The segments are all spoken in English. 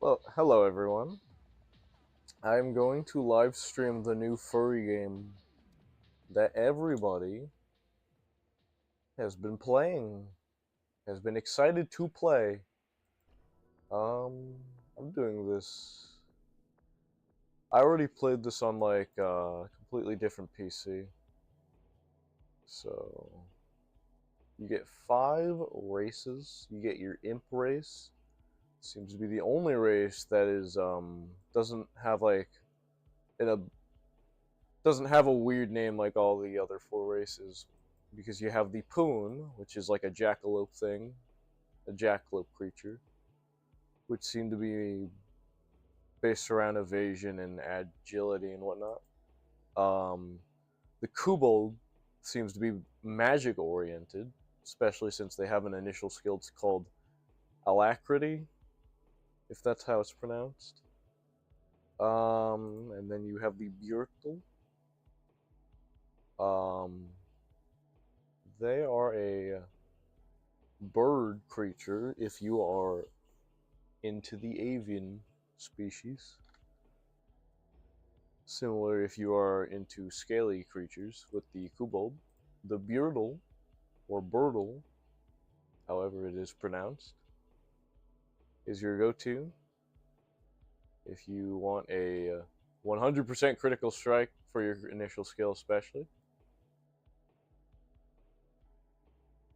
Well, hello everyone. I'm going to live stream the new furry game that everybody has been playing, has been excited to play. I'm doing this. I already played this on like a completely different PC. So you get 5 races. You get your imp race. Seems to be the only race that is doesn't have like in a doesn't have a weird name like all the other 4 races, because you have the Poon, which is like a jackalope thing, a jackalope creature, which seem to be based around evasion and agility and whatnot. Um, the Kobold seems to be magic oriented, especially since they have an initial skill called Alacrity, if that's how it's pronounced. And then you have the Björkle. Um, they are a bird creature if you are into the avian species. Similar if you are into scaly creatures with the kobold. The beardle, or birdle, however it is pronounced, is your go-to if you want a 100% critical strike for your initial skill, especially.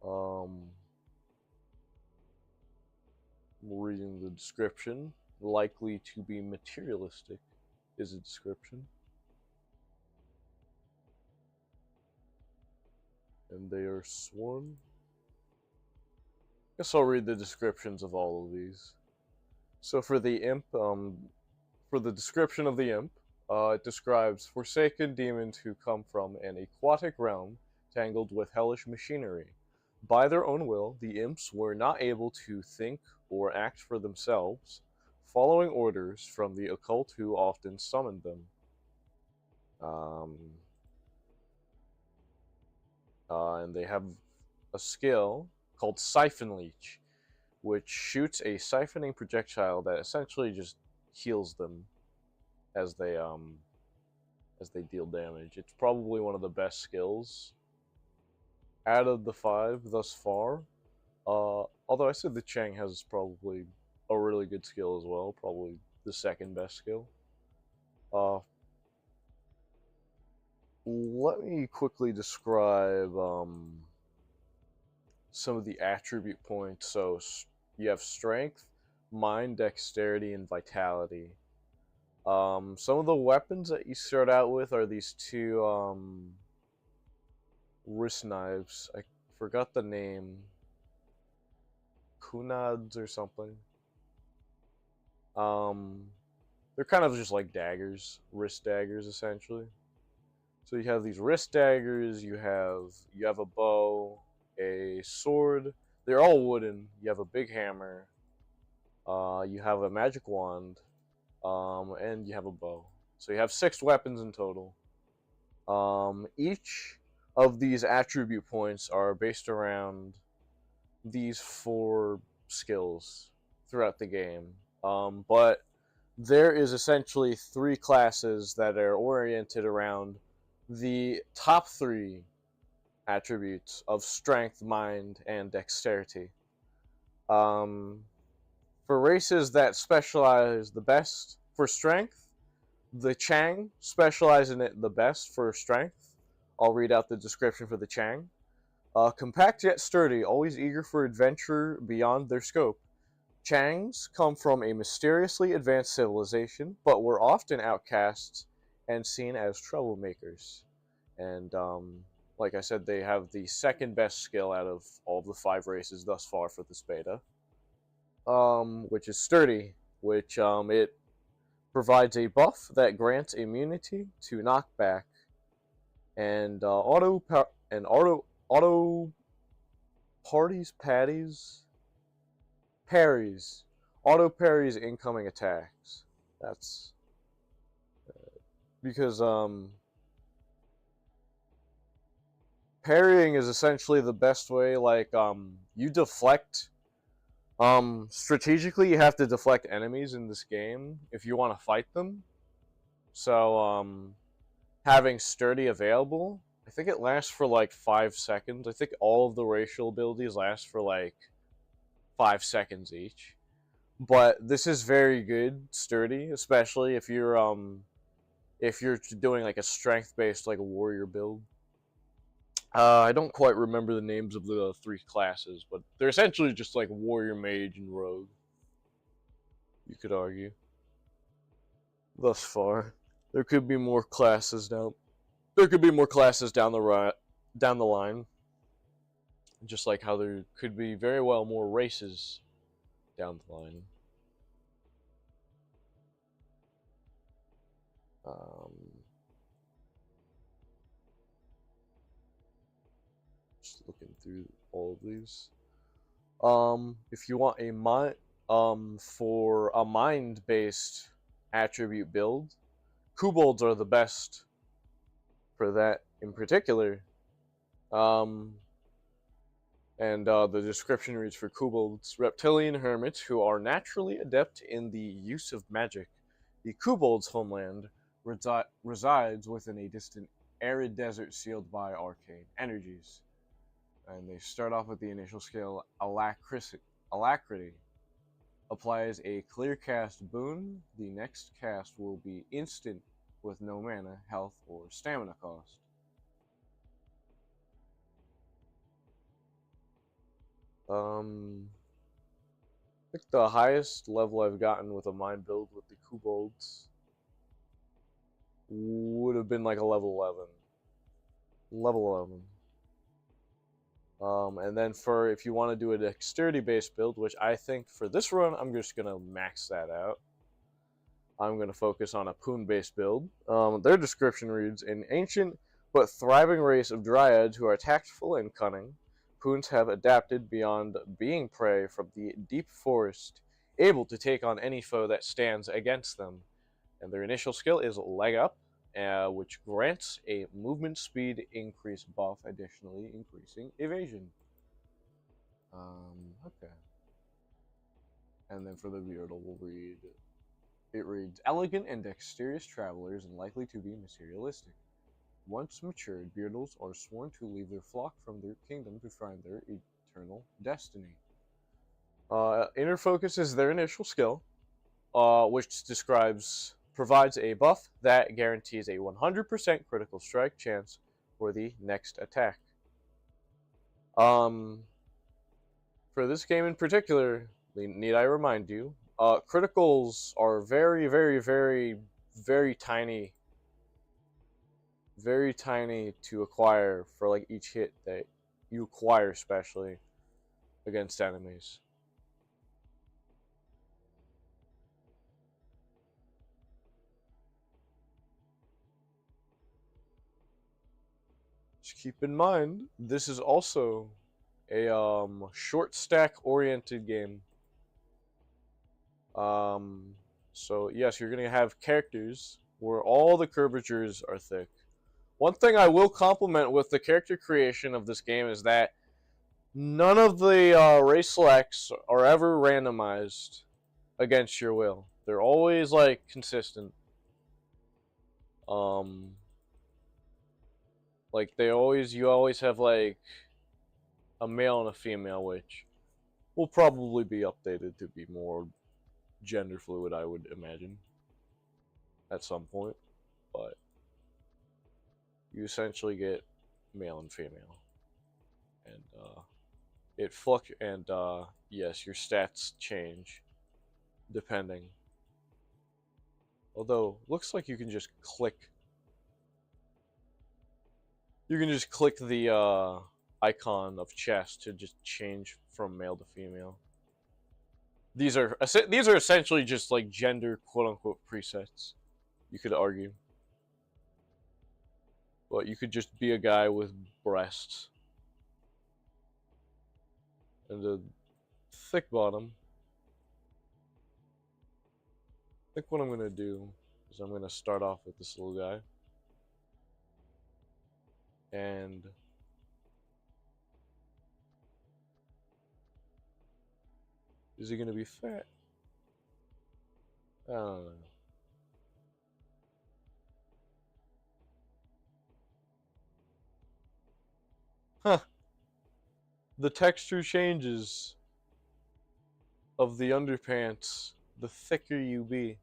Um, Reading the description, likely to be materialistic is a description. And they are sworn. Guess I'll read the descriptions of all of these. So for the imp, for the description of the imp, it describes forsaken demons who come from an aquatic realm tangled with hellish machinery. By their own will, the imps were not able to think or act for themselves, following orders from the occult who often summoned them. Um, and they have a skill called Siphon Leech, which shoots a siphoning projectile that essentially just heals them as they deal damage. It's probably one of the best skills out of the 5 thus far. Although I said the Chang has probably a really good skill as well, probably the second best skill. Uh, Let me quickly describe some of the attribute points. So you have strength, mind, dexterity, and vitality. Some of the weapons that you start out with are these two wrist knives. I forgot the name. Kunads or something. Um, they're kind of just like daggers, wrist daggers essentially. So you have these wrist daggers. You have a bow, a sword. They're all wooden. You have a big hammer. You have a magic wand, and you have a bow. So you have 6 weapons in total. Each of these attribute points are based around these 4 skills throughout the game. But there is essentially 3 classes that are oriented around the top 3 attributes of strength, mind, and dexterity. Um, for races that specialize the best for strength, the Chang specialize in it the best for strength. I'll read out the description for the Chang. Compact yet sturdy, always eager for adventure beyond their scope. Changs come from a mysteriously advanced civilization, but were often outcasts and seen as troublemakers. And like I said, they have the second best skill out of all of the 5 races thus far for this beta, which is sturdy, which it provides a buff that grants immunity to knockback and auto parries, auto parries incoming attacks. That's because parrying is essentially the best way. Like you deflect Strategically, you have to deflect enemies in this game if you want to fight them. So, having sturdy available, I think it lasts for like 5 seconds. I think all of the racial abilities last for like 5 seconds each. But this is very good sturdy, especially if you're doing like a strength based like warrior build. I don't quite remember the names of the three classes, but they're essentially just like warrior, mage, and rogue. You could argue. Thus far, there could be more classes down. There could be more classes down the line. Just like how there could be very well more races down the line. Um, just looking through all of these. If you want a for a mind-based attribute build, kobolds are the best for that in particular. And the description reads for kobolds: reptilian hermits who are naturally adept in the use of magic. The kobold's homeland resides within a distant, arid desert sealed by arcane energies. And they start off with the initial skill, Alacrity. Applies a clear cast boon. The next cast will be instant with no mana, health, or stamina cost. I think the highest level I've gotten with a mind build with the kobolds would have been like a level 11. Level 11. And then for if you want to do a dexterity based build, which I think for this run I'm just gonna max that out. I'm gonna focus on a poon based build. Their description reads: an ancient but thriving race of dryads who are tactful and cunning. Poons have adapted beyond being prey from the deep forest, able to take on any foe that stands against them. And their initial skill is Leg Up, which grants a movement speed increase buff, additionally increasing evasion. Okay. And then for the Beardle, it reads, elegant and dexterous travelers and likely to be materialistic. Once matured, Beardles are sworn to leave their flock from their kingdom to find their eternal destiny. Inner Focus is their initial skill, which provides a buff that guarantees a 100% critical strike chance for the next attack. For this game in particular, need I remind you, criticals are very, very, very, very tiny to acquire for like each hit that you acquire, especially against enemies. Just keep in mind, this is also a short stack oriented game. So yes, you're gonna have characters where all the curvatures are thick. One thing I will compliment with the character creation of this game is that none of the race selects are ever randomized against your will. They're always like consistent. Like you always have like a male and a female, which will probably be updated to be more gender fluid, I would imagine, at some point. But you essentially get male and female, and yes, your stats change depending. Although looks like you can just click. You can just click the icon of chest to just change from male to female. These are essentially just like gender quote unquote presets. You could argue, but you could just be a guy with breasts and a thick bottom. I think what I'm gonna do is I'm gonna start off with this little guy, and Is he gonna be fat? I don't know. Huh. The texture changes of the underpants the thicker you be.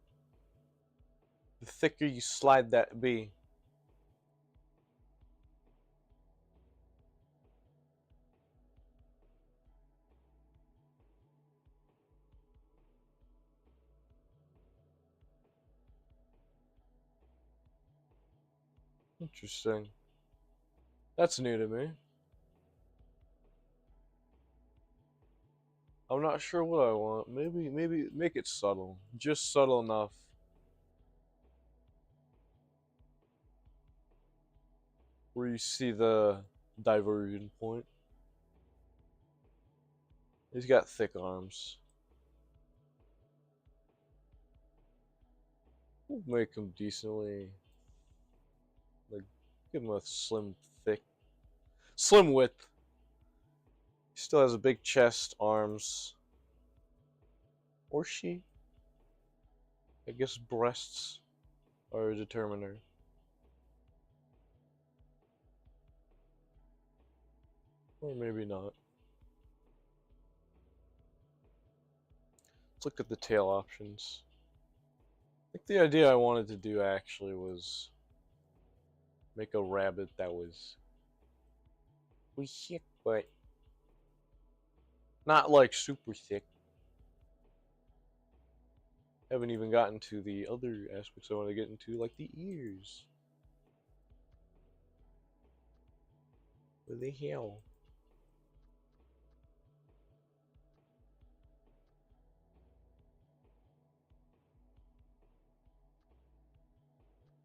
The thicker you slide that be. Interesting. That's new to me. I'm not sure what I want. Maybe make it subtle. Just subtle enough. Where you see the diversion point. He's got thick arms. We'll make him decently, like, give him a slim width. He still has a big chest, arms. Or she. I guess breasts are a determiner. Or maybe not. Let's look at the tail options. I think the idea I wanted to do actually was make a rabbit that was sick, but not like super sick. Haven't even gotten to the other aspects I want to get into, like the ears. What the hell?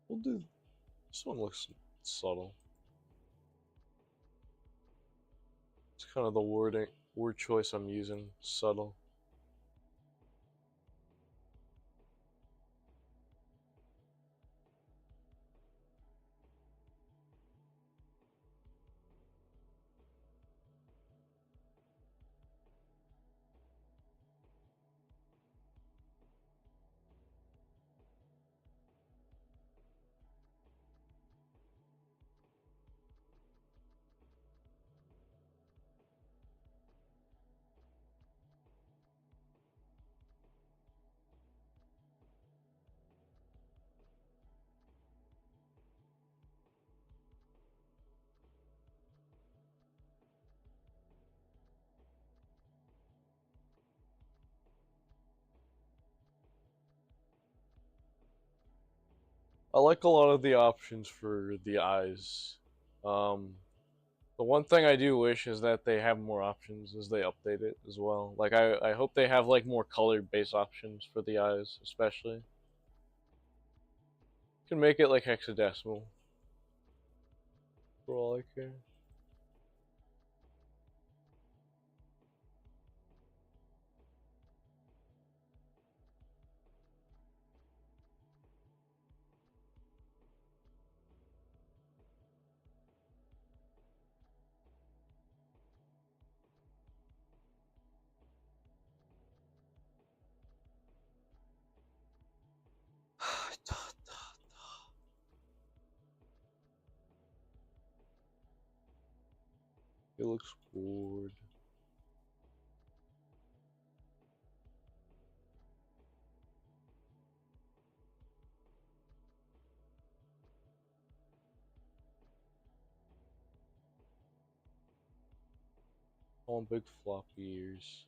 We'll do. This one looks subtle. It's kind of the word choice I'm using. Subtle. I like a lot of the options for the eyes. Um, the one thing I do wish is that they have more options as they update it as well. Like I hope they have like more color-based options for the eyes, especially. You can make it like hexadecimal for all I care. It looks good. I want big floppy ears.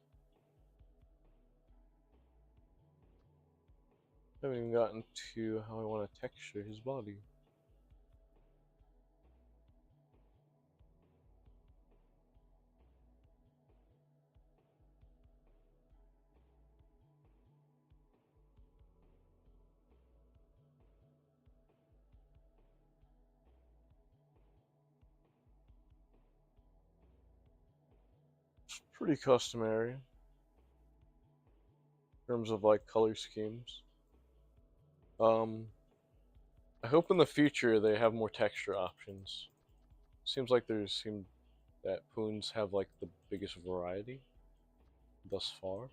I haven't even gotten to how I want to texture his body. It's pretty customary in terms of like color schemes. I hope in the future they have more texture options. Seems like that Poons have like the biggest variety thus far.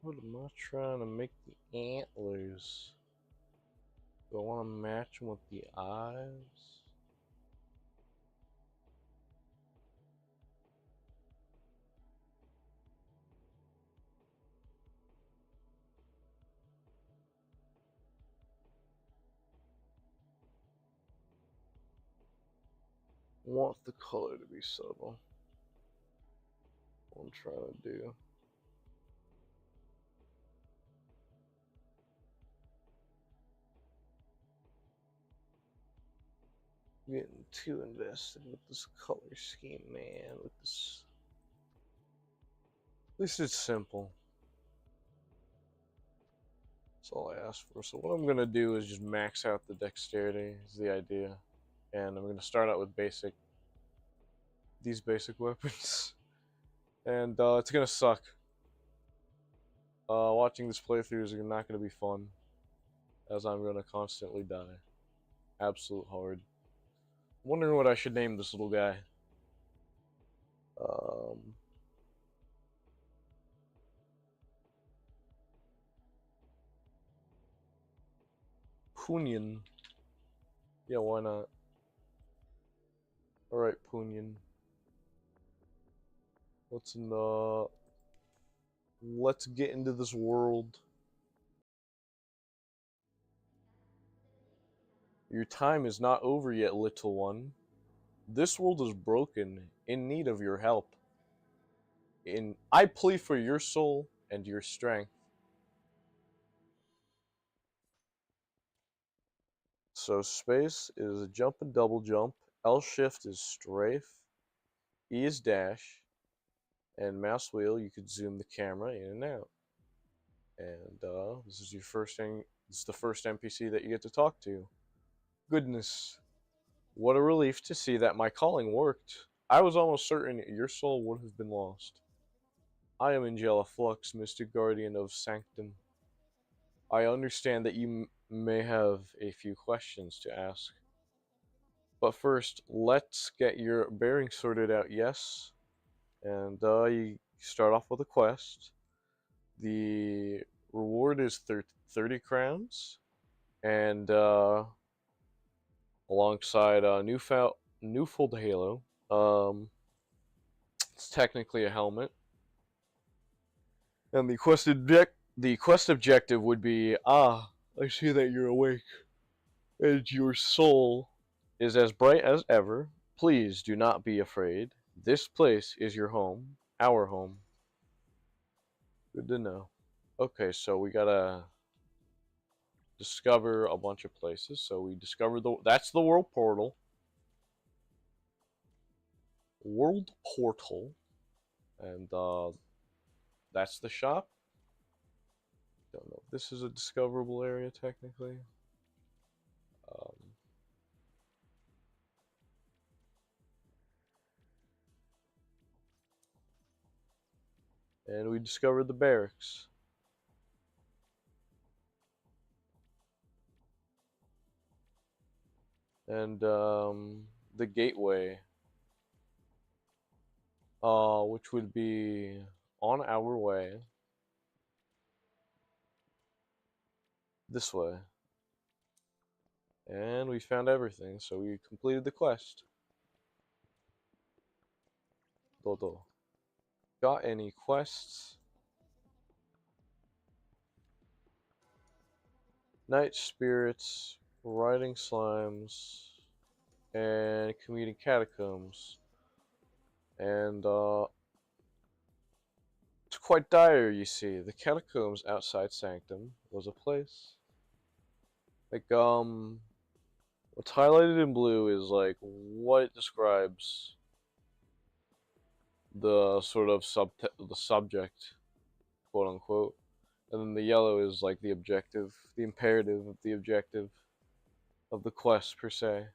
What am I trying to make the antlers? Do I want to match them with the eyes? I want the color to be subtle. What I'm trying to do. I'm getting too invested with this color scheme, man. With this, at least it's simple. That's all I asked for. So what I'm gonna do is just max out the dexterity. Is the idea, and I'm gonna start out with these basic weapons, and it's gonna suck. Watching this playthrough is not gonna be fun, as I'm gonna constantly die. Absolute hard. I'm wondering what I should name this little guy. Um, Punyan. Yeah, why not? Alright, Punyan. Let's get into this world. Your time is not over yet, little one. This world is broken, in need of your help. I plead for your soul and your strength. So space is a jump and double jump. L shift is strafe. E is dash. And mouse wheel, you could zoom the camera in and out. And this is the first NPC that you get to talk to. Goodness, what a relief to see that my calling worked. I was almost certain your soul would have been lost. I am Angela Flux, Mystic Guardian of Sanctum. I understand that you may have a few questions to ask. But first, let's get your bearings sorted out, yes? And you start off with a quest. The reward is 30 crowns. And alongside Newfold Halo, it's technically a helmet. And the quest objective would be, I see that you're awake, and your soul is as bright as ever. Please do not be afraid. This place is your home, our home. Good to know. Okay, so we gotta discover a bunch of places. So we discovered that's the world portal. World portal, and that's the shop. Don't know if this is a discoverable area technically. And we discovered the barracks. And the gateway, which would be on our way this way. And we found everything, so we completed the quest. Dodo. Got any quests? Night spirits, riding slimes, and commuting catacombs. And it's quite dire, you see. The catacombs outside Sanctum was a place. Like, what's highlighted in blue is like what it describes the sort of the subject, quote unquote, and then the yellow is like the objective, the imperative of the objective of the quest per se.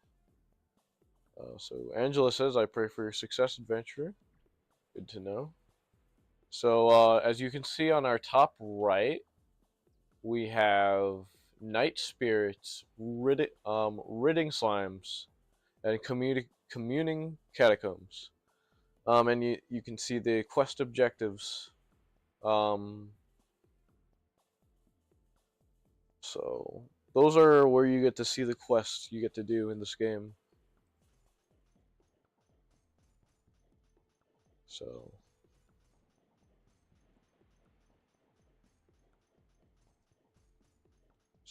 So Angela says, "I pray for your success, adventurer." Good to know. So as you can see on our top right, we have night spirits, ridding slimes, and communing catacombs. And you can see the quest objectives. So those are where you get to see the quests you get to do in this game. So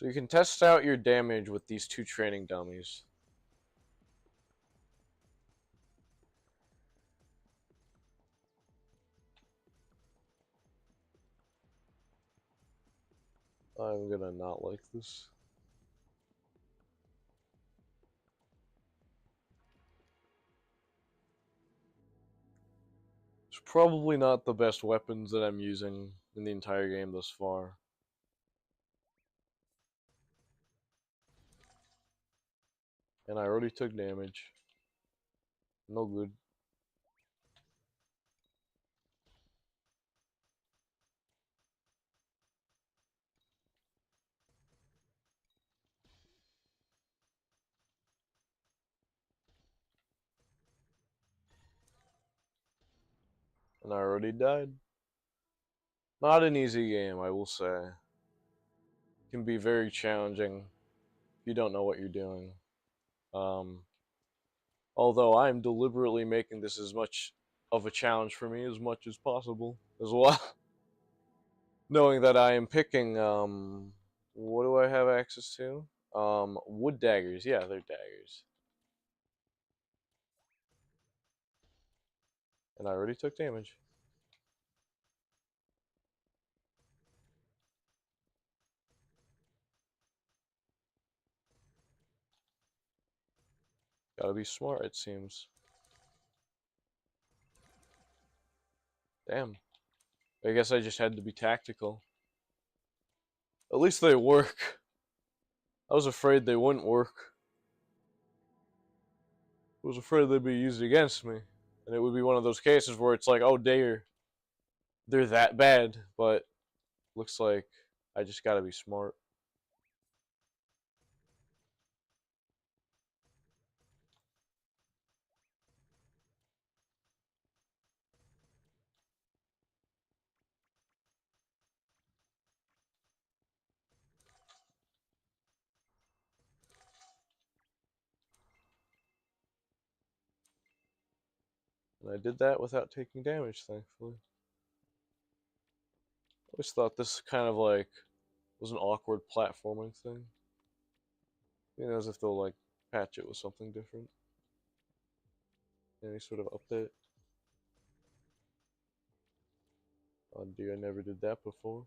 you can test out your damage with these two training dummies. I'm gonna not like this. It's probably not the best weapons that I'm using in the entire game thus far. And I already took damage. No good. And I already died. Not an easy game, I will say. It can be very challenging if you don't know what you're doing. Um, Although I'm deliberately making this as much of a challenge for me as much as possible as well. Knowing that I am picking, what do I have access to? Wood daggers. Yeah, they're daggers. And I already took damage. Gotta be smart, it seems. Damn. I guess I just had to be tactical. At least they work. I was afraid they wouldn't work. I was afraid they'd be used against me. And it would be one of those cases where it's like, oh, they're that bad. But looks like I just gotta be smart. And I did that without taking damage, thankfully. I always thought this kind of like was an awkward platforming thing. You know, as if they'll like patch it with something different. Any sort of update. Oh, dude, I never did that before.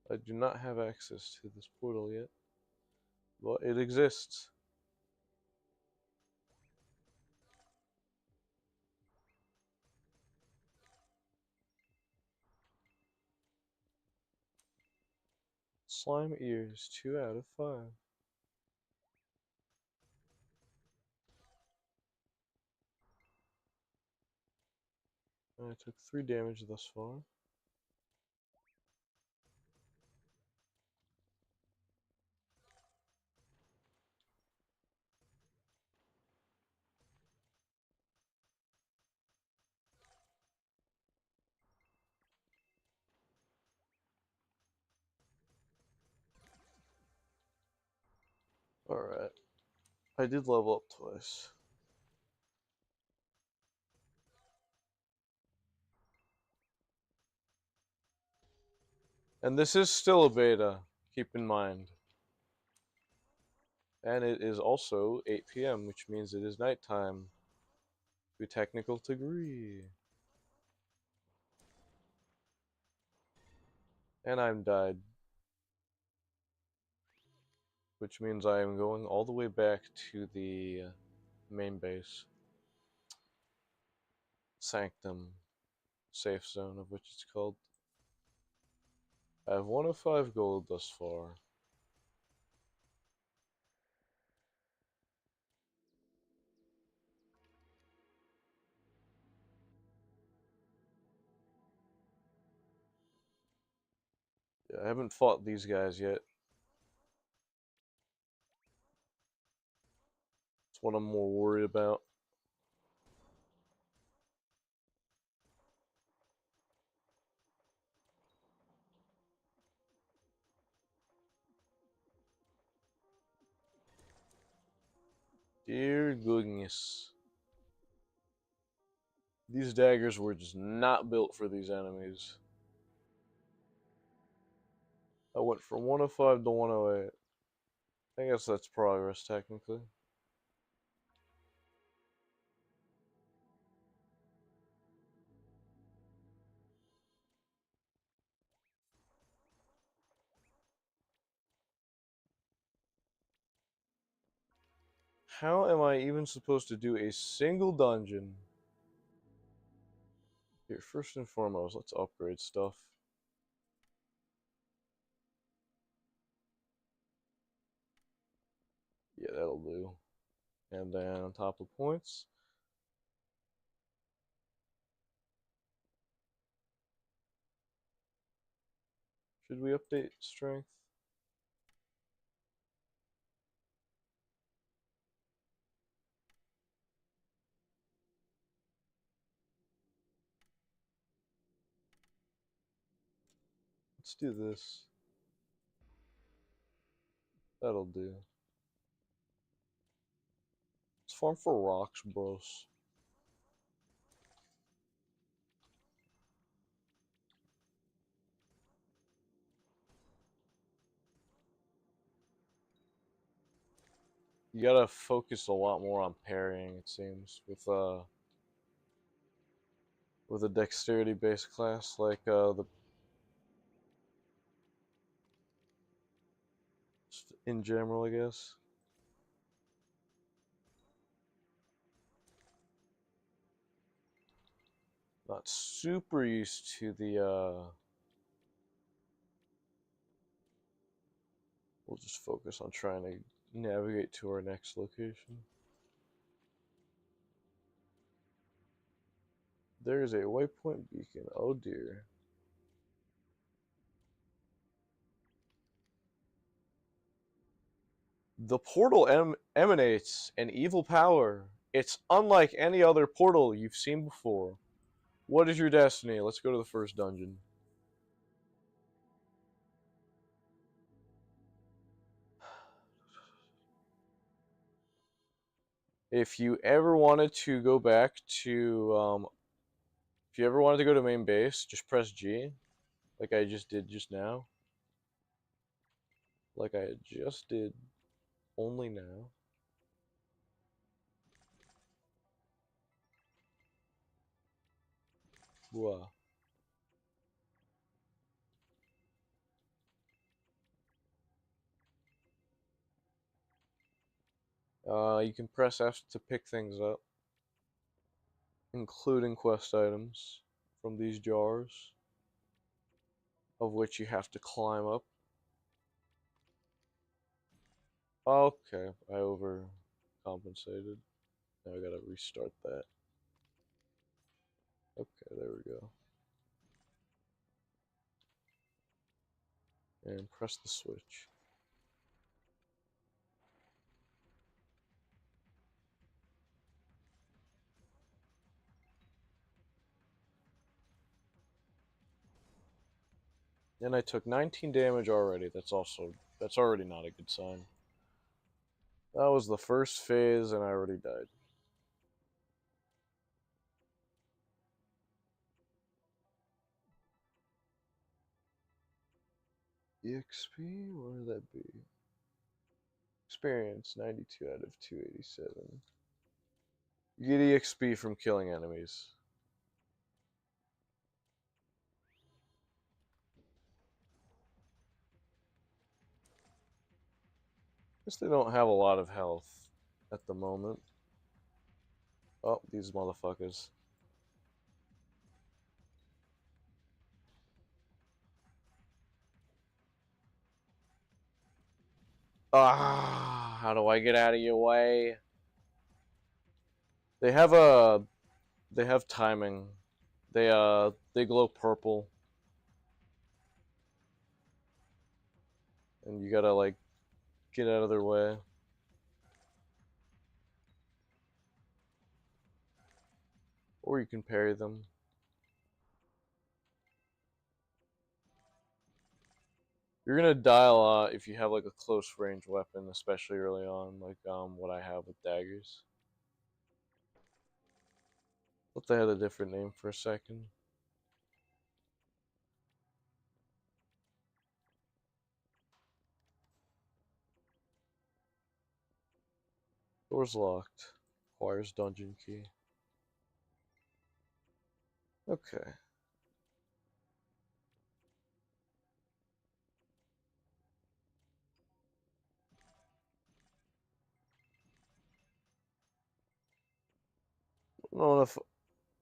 I do not have access to this portal yet, but it exists. Slime ears, 2 out of 5. I took 3 damage thus far. Alright. I did level up twice. And this is still a beta, keep in mind. And it is also 8 p.m., which means it is nighttime. To a technical degree. And I'm died. Which means I am going all the way back to the main base. Sanctum. Safe zone, of which it's called. I have 1 of 5 gold thus far. Yeah, I haven't fought these guys yet. That's what I'm more worried about. Dear goodness. These daggers were just not built for these enemies. I went from 105 to 108. I guess that's progress, technically. How am I even supposed to do a single dungeon? Here, first and foremost, let's upgrade stuff. Yeah, that'll do. And then on top of points, should we update strength? Let's do this. That'll do. Let's farm for rocks, bros. You gotta focus a lot more on parrying, it seems, with a dexterity based class like the in general, I guess. Not super used to the we'll just focus on trying to navigate to our next location. There's a waypoint beacon. Oh dear. The portal emanates an evil power. It's unlike any other portal you've seen before. What is your destiny? Let's go to the first dungeon. If you ever wanted to go back to, if you ever wanted to go to main base, just press G, like I just did just now. Like I just did only now. Wow. You can press F to pick things up, including quest items from these jars, of which you have to climb up. Okay, I overcompensated. Now I gotta restart that. Okay, there we go. And press the switch. And I took 19 damage already. That's already not a good sign. That was the first phase and I already died. EXP? What would that be? Experience 92 out of 287. You get EXP from killing enemies. Guess they don't have a lot of health at the moment. Oh, these motherfuckers. Ah, how do I get out of your way? They have timing. They glow purple. and you gotta like get out of their way. Or you can parry them. You're gonna die a lot if you have like a close range weapon, especially early on, like what I have with daggers. Thought they had a different name for a second. Door's locked. Requires dungeon key. Okay. I don't know if,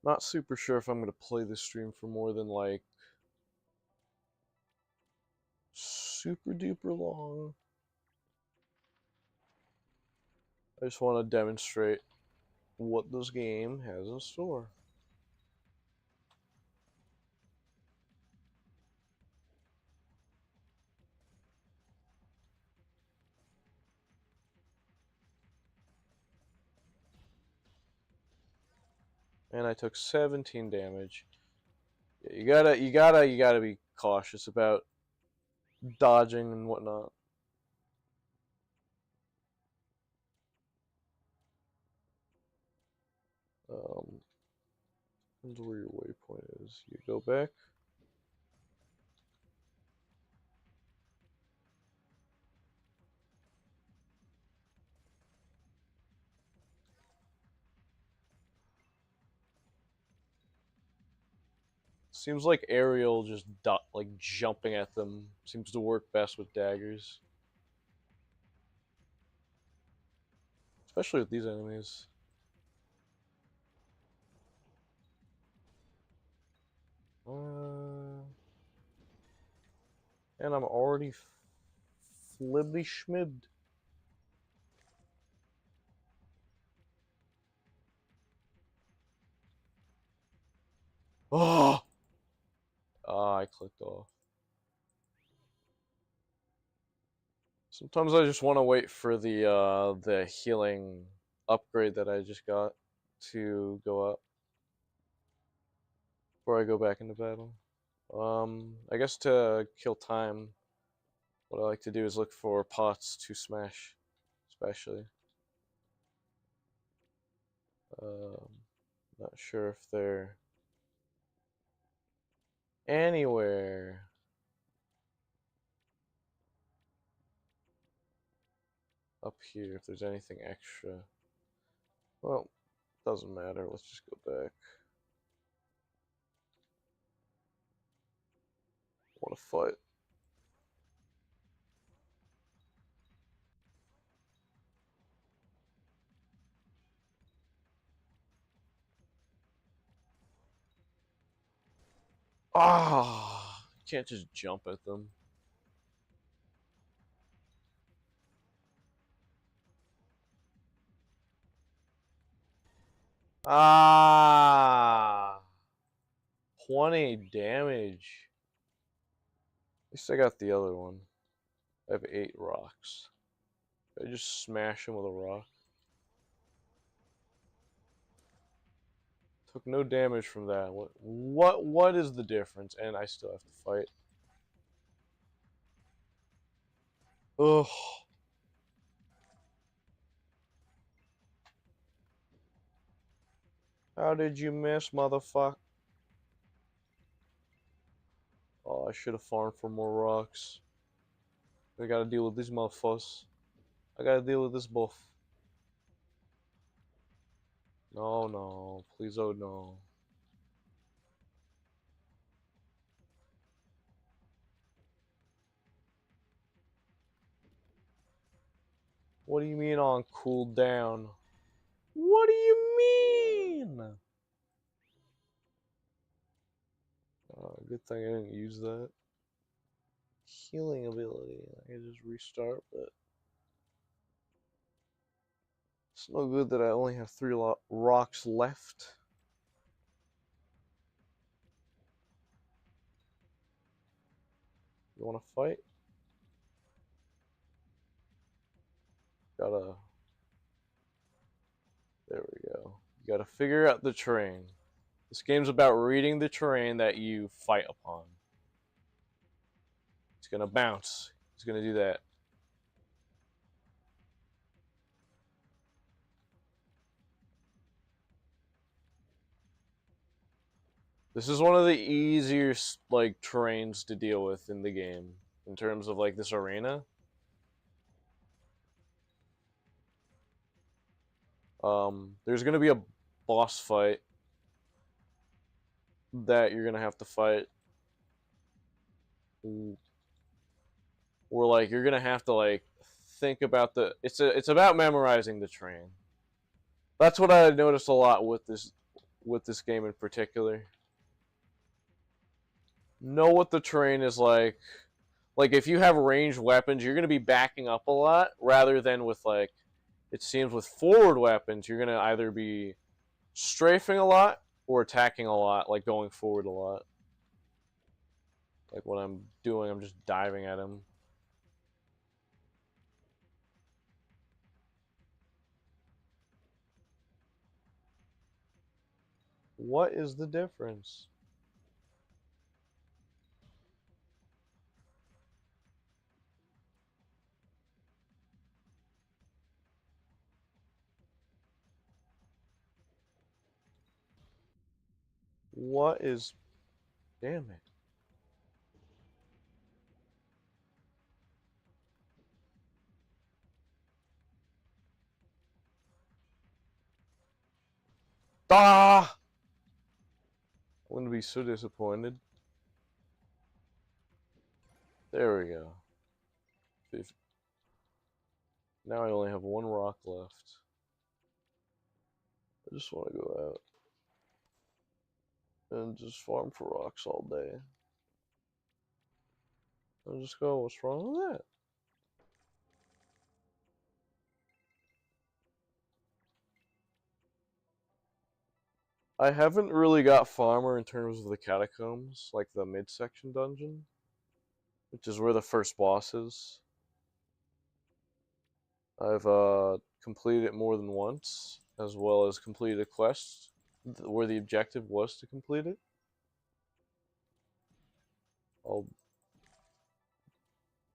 not super sure if I'm gonna play this stream for more than like super duper long. I just want to demonstrate what this game has in store. And I took 17 damage. Yeah, you gotta be cautious about dodging and whatnot. Depends where your waypoint is. You go back. Seems like aerial just like jumping at them seems to work best with daggers. Especially with these enemies. And I'm already flibby schmibbed. Oh! Ah, I clicked off. Sometimes I just want to wait for the healing upgrade that I just got to go up before I go back into battle. I guess to kill time, what I like to do is look for pots to smash, especially. Not sure if they're anywhere. Up here, if there's anything extra. Well, doesn't matter. Let's just go back. Want to fight? Ah, you can't just jump at them. Ah, 20 damage. At least I got the other one. I have 8 rocks. I just smash him with a rock. Took no damage from that. What is the difference? And I still have to fight. Ugh. How did you miss, motherfucker? Oh, I should have farmed for more rocks. I gotta deal with these motherfuckers. I gotta deal with this buff. No, no. Please, oh no. What do you mean on cooldown? What do you mean? Good thing I didn't use that. Healing ability. I can just restart, but it's no good that I only have 3 rocks left. You wanna fight? Gotta... There we go. You gotta figure out the terrain. This game's about reading the terrain that you fight upon. He's gonna bounce. He's gonna do that. This is one of the easier like terrains to deal with in the game in terms of like this arena. There's gonna be a boss fight that you're gonna have to fight. Or like you're gonna have to like think about the. It's about memorizing the terrain. That's what I noticed a lot with this game in particular. Know what the terrain is like. Like if you have ranged weapons, you're gonna be backing up a lot rather than with like. It seems with forward weapons, you're gonna either be strafing a lot or attacking a lot, like going forward a lot. Like what I'm doing, I'm just diving at him. What is the difference? What is... Damn it. Ah! I'm gonna be so disappointed. There we go. Now I only have one rock left. I just want to go out and just farm for rocks all day. I'll just go, what's wrong with that? I haven't really got farmer in terms of the catacombs, like the midsection dungeon, which is where the first boss is. I've completed it more than once, as well as completed a quest where the objective was to complete it.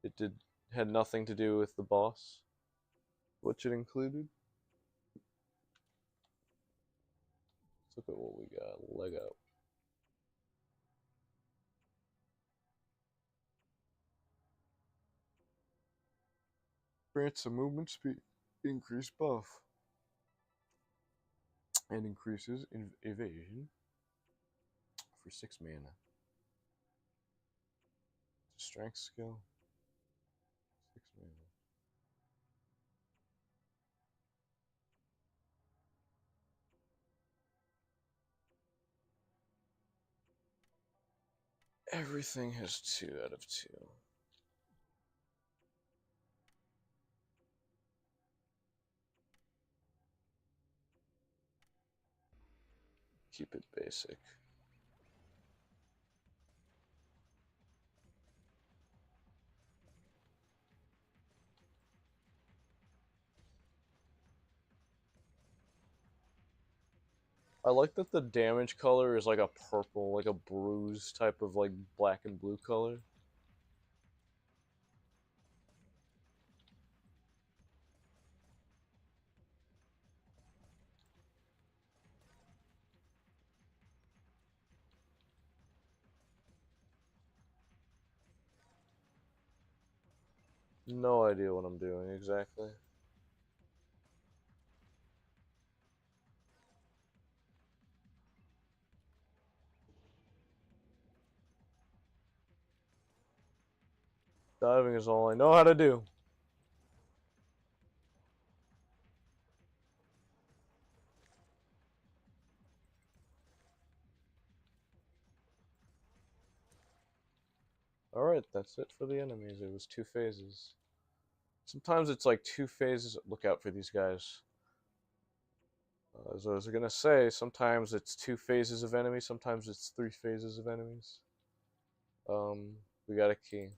It had nothing to do with the boss, which it included. Let's look at what we got. Leg up. Grants a movement speed, increased buff, and increases evasion for 6 mana. Strength skill, 6 mana. Everything has 2 out of 2. Keep it basic. I like that the damage color is like a purple, like a bruise type of like black and blue color. No idea what I'm doing exactly. Diving is all I know how to do. Alright, that's it for the enemies. It was 2 phases. Sometimes it's like 2 phases. Look out for these guys. As I was gonna say, sometimes it's 2 phases of enemies, sometimes it's 3 phases of enemies. We got a key.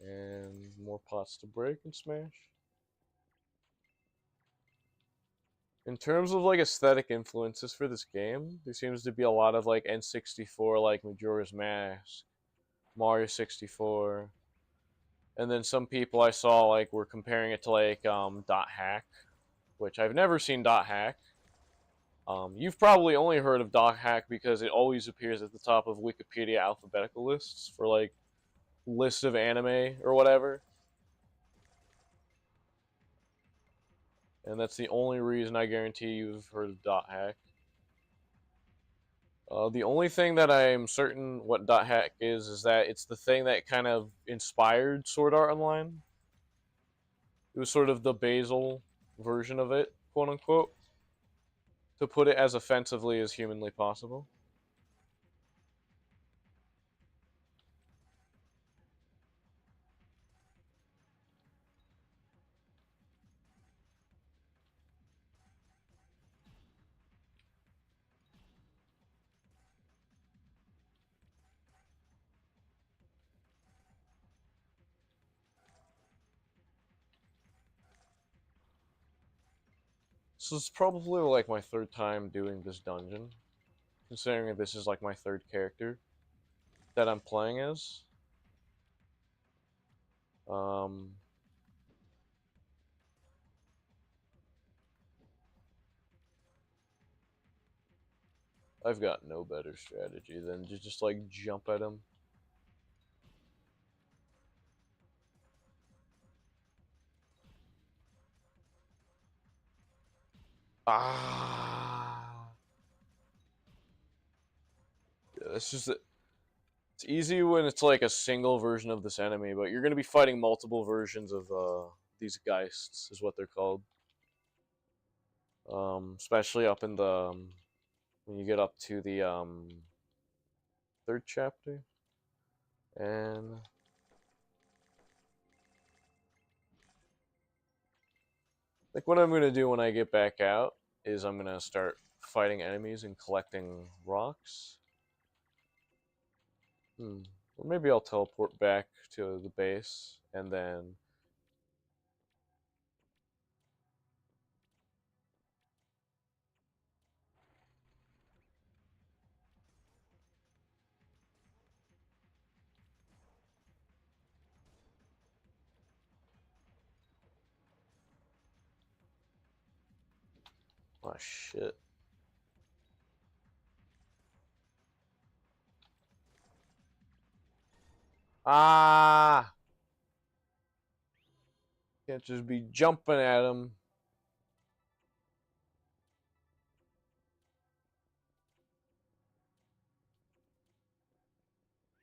And more pots to break and smash. In terms of like aesthetic influences for this game, there seems to be a lot of like N64, like Majora's Mask, Mario 64, and then some people I saw like were comparing it to like Dot Hack, which I've never seen Dot Hack. You've probably only heard of Dot Hack because it always appears at the top of Wikipedia alphabetical lists for like list of anime or whatever. And that's the only reason I guarantee you've heard of Dot Hack. The only thing that I'm certain what Dot Hack is that it's the thing that kind of inspired Sword Art Online. It was sort of the basal version of it, quote unquote, to put it as offensively as humanly possible. This is probably like my third time doing this dungeon, considering this is like my third character that I'm playing as. Um, I've got no better strategy than to just like jump at him. Ah, yeah, that's just it's easy when it's like a single version of this enemy, but you're gonna be fighting multiple versions of these geists, is what they're called. Especially up in the when you get up to the third chapter, and like what I'm gonna do when I get back out is I'm gonna start fighting enemies and collecting rocks. Or maybe I'll teleport back to the base and then. Oh shit. Ah! Can't just be jumping at him.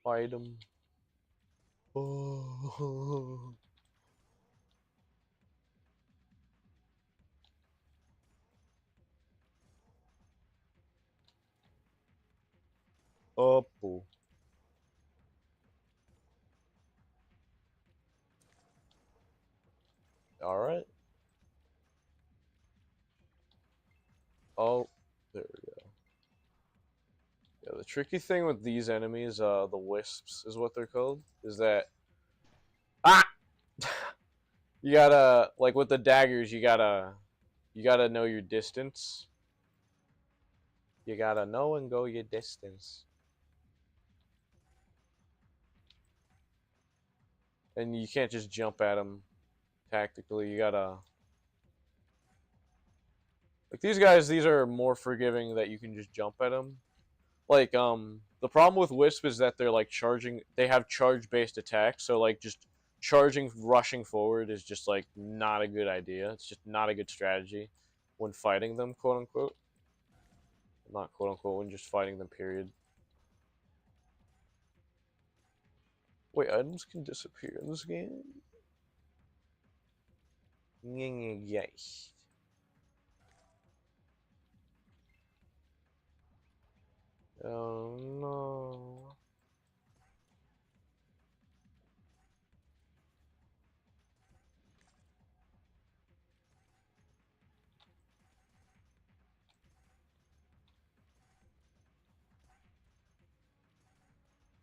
Fight him. Oh. Up. Alright. Oh, there we go. Yeah, the tricky thing with these enemies, the wisps is what they're called, is that ah, you gotta like with the daggers, you gotta know your distance. You gotta know and go your distance, and you can't just jump at them tactically. You gotta like these guys. These are more forgiving that you can just jump at them. Like the problem with wisp is that they're like charging. They have charge based attacks, so like just charging, rushing forward is just like not a good idea. It's just not a good strategy when fighting them, quote unquote. Not quote unquote, when just fighting them, period. Wait, items can disappear in this game? Yes. Oh no.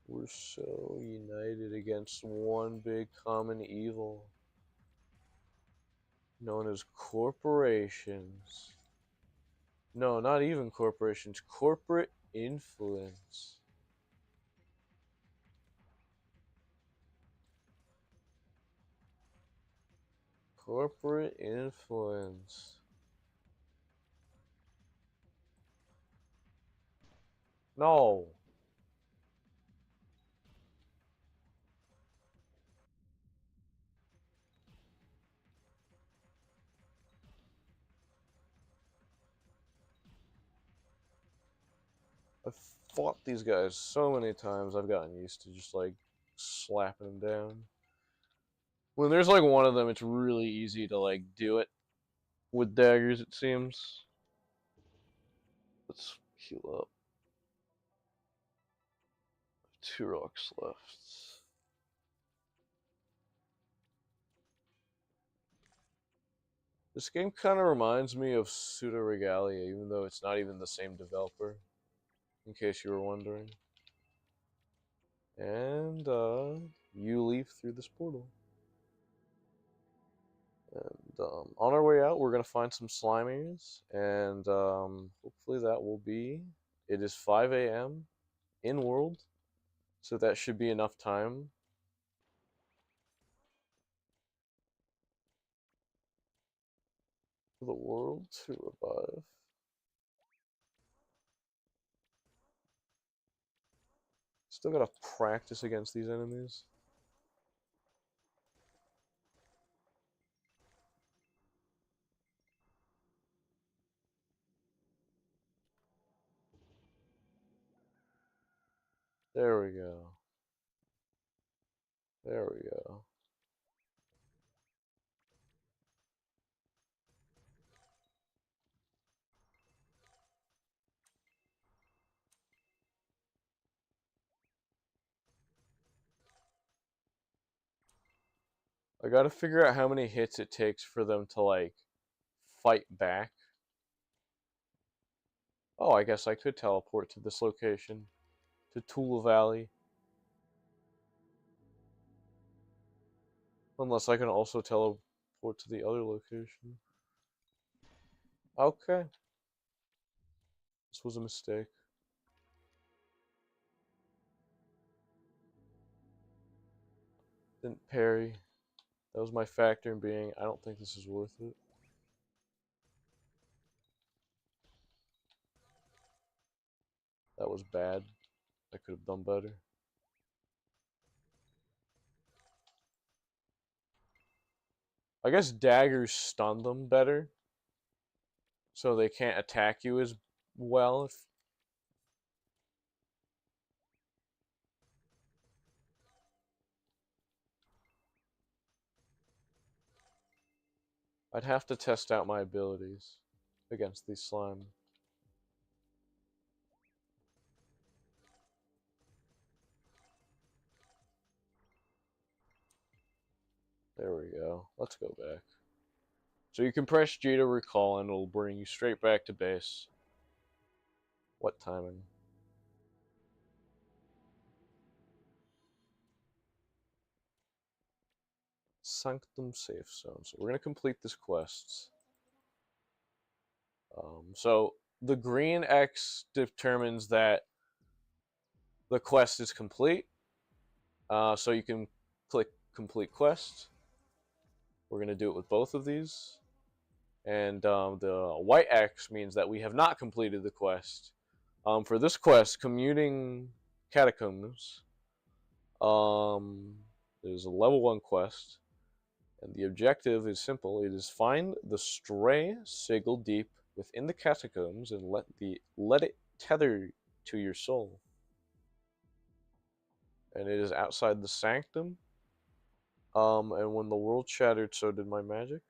We're so united against one big common evil known as corporations. No, not even corporations. Corporate influence. Corporate influence. No. I've fought these guys so many times, I've gotten used to just like slapping them down. When there's like one of them, it's really easy to like do it with daggers, it seems. Let's heal up. 2 rocks left. This game kind of reminds me of Pseudo Regalia, even though it's not even the same developer, in case you were wondering. And you leave through this portal. And on our way out, we're going to find some Slimies, and hopefully that will be... It is 5 a.m. in world, so that should be enough time for the world to revive. Still gotta practice against these enemies. There we go. There we go. I gotta figure out how many hits it takes for them to, like, fight back. Oh, I guess I could teleport to this location. To Tula Valley. Unless I can also teleport to the other location. Okay. This was a mistake. Didn't parry. That was my factor in being, I don't think this is worth it. That was bad. I could have done better. I guess daggers stun them better, so they can't attack you as well. If I'd have to test out my abilities against these slime. There we go. Let's go back. So you can press G to recall and it'll bring you straight back to base. What timing? Sanctum Safe Zone. So we're going to complete this quest. So the green X determines that the quest is complete. So you can click complete quest. We're going to do it with both of these. And the white X means that we have not completed the quest. For this quest, commuting catacombs is a level 1 quest. And the objective is simple. It is find the stray sigil deep within the catacombs and let it tether to your soul. And it is outside the sanctum. And when the world shattered, so did my magic.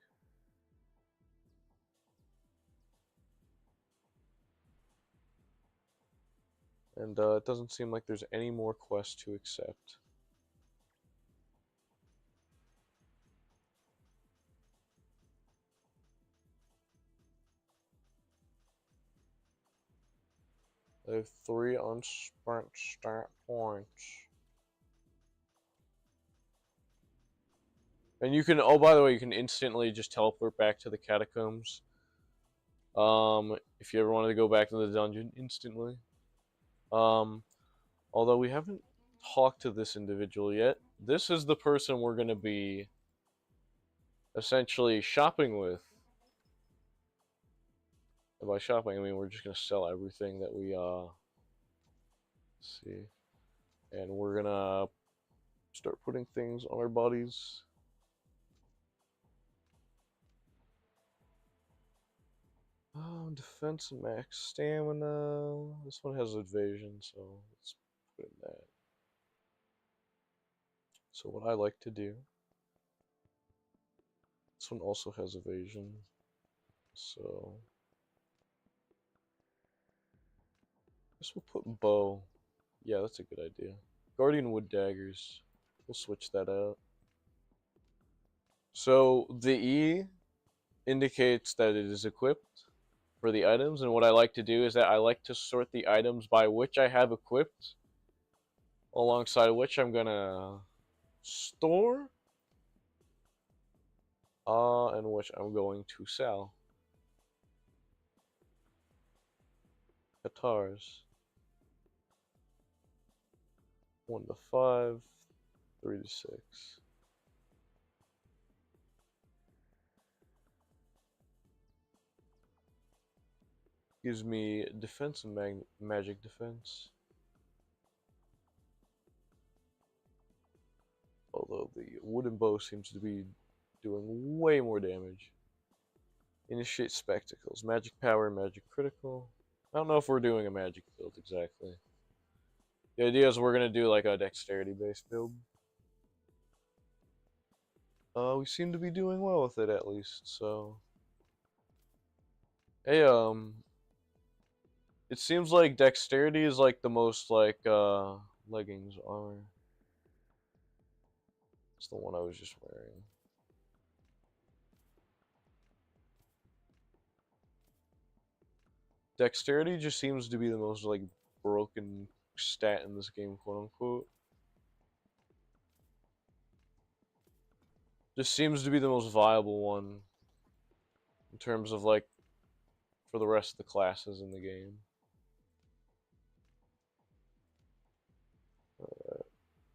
And it doesn't seem like there's any more quests to accept. I have 3 unspent stat points. And you can, oh, by the way, you can instantly just teleport back to the catacombs. If you ever wanted to go back to the dungeon instantly. Um, Although we haven't talked to this individual yet. This is the person we're going to be essentially shopping with. And by shopping, I mean we're just going to sell everything that we, see. And we're going to start putting things on our bodies. Defense and max stamina. This one has evasion, so let's put in that. So what I like to do, this one also has evasion, so I guess we'll put bow. Yeah, that's a good idea. Guardian wood daggers. We'll switch that out. So the E indicates that it is equipped for the items, and what I like to do is that I like to sort the items by which I have equipped, alongside which I'm gonna store, and which I'm going to sell. Guitars. 1 to 5, 3 to 6. Gives me defense and magic defense. Although the wooden bow seems to be doing way more damage. Initiate spectacles. Magic power, magic critical. I don't know if we're doing a magic build exactly. The idea is we're going to do like a dexterity based build. We seem to be doing well with it at least, so. Hey, it seems like dexterity is like the most like, leggings are. It's the one I was just wearing. Dexterity just seems to be the most like broken stat in this game, quote unquote. Just seems to be the most viable one in terms of like for the rest of the classes in the game.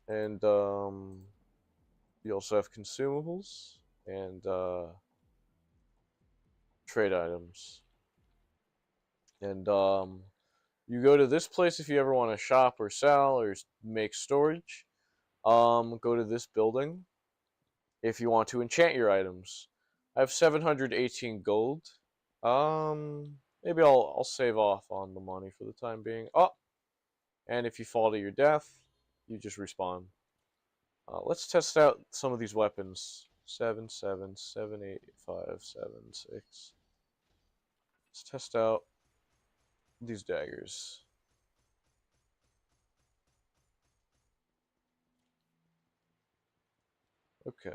And you also have consumables and trade items. And you go to this place if you ever want to shop or sell or make storage. Go to this building if you want to enchant your items. I have 718 gold. Maybe I'll save off on the money for the time being. Oh, and if you fall to your death, you just respawn. Let's test out some of these weapons. 7, 7, 7, 8, 5, 7, 6. Let's test out these daggers. Okay.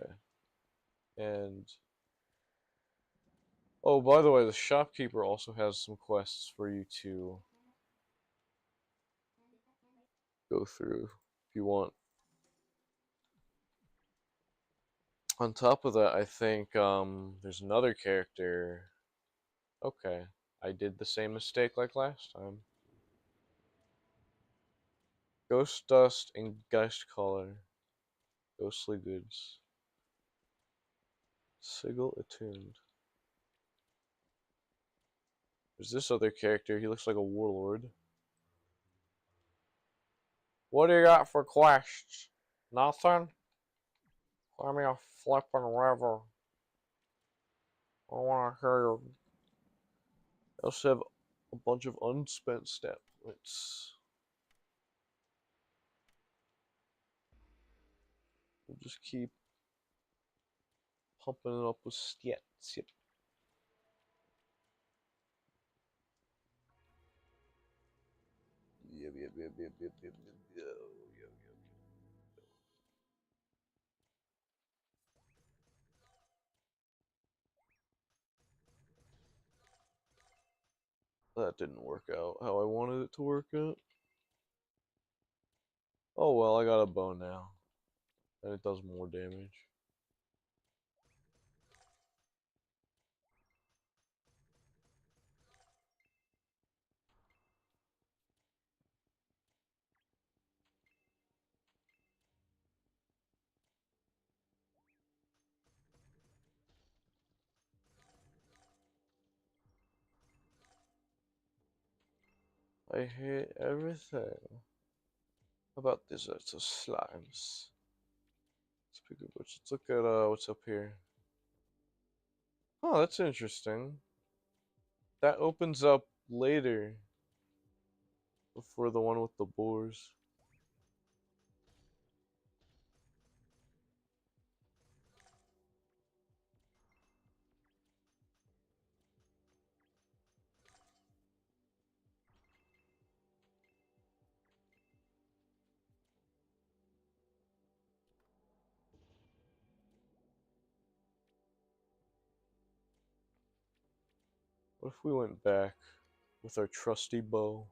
And oh, by the way, the shopkeeper also has some quests for you to go through if you want. On top of that, I think there's another character. Okay, I did the same mistake like last time. Ghost Dust and Geist Collar. Ghostly Goods. Sigil Attuned. There's this other character. He looks like a warlord. What do you got for quests? Nothing? Let me a flippin' river. I want to hear your... I also have a bunch of unspent stat points. We'll just keep pumping it up with stats. Yep. Yep. That didn't work out how I wanted it to work out. Oh well, I got a bow now. And it does more damage. I hate everything about deserts of slimes. Speaking of which, let's look at what's up here. Oh, that's interesting. That opens up later before the one with the boars. What if we went back with our trusty bow?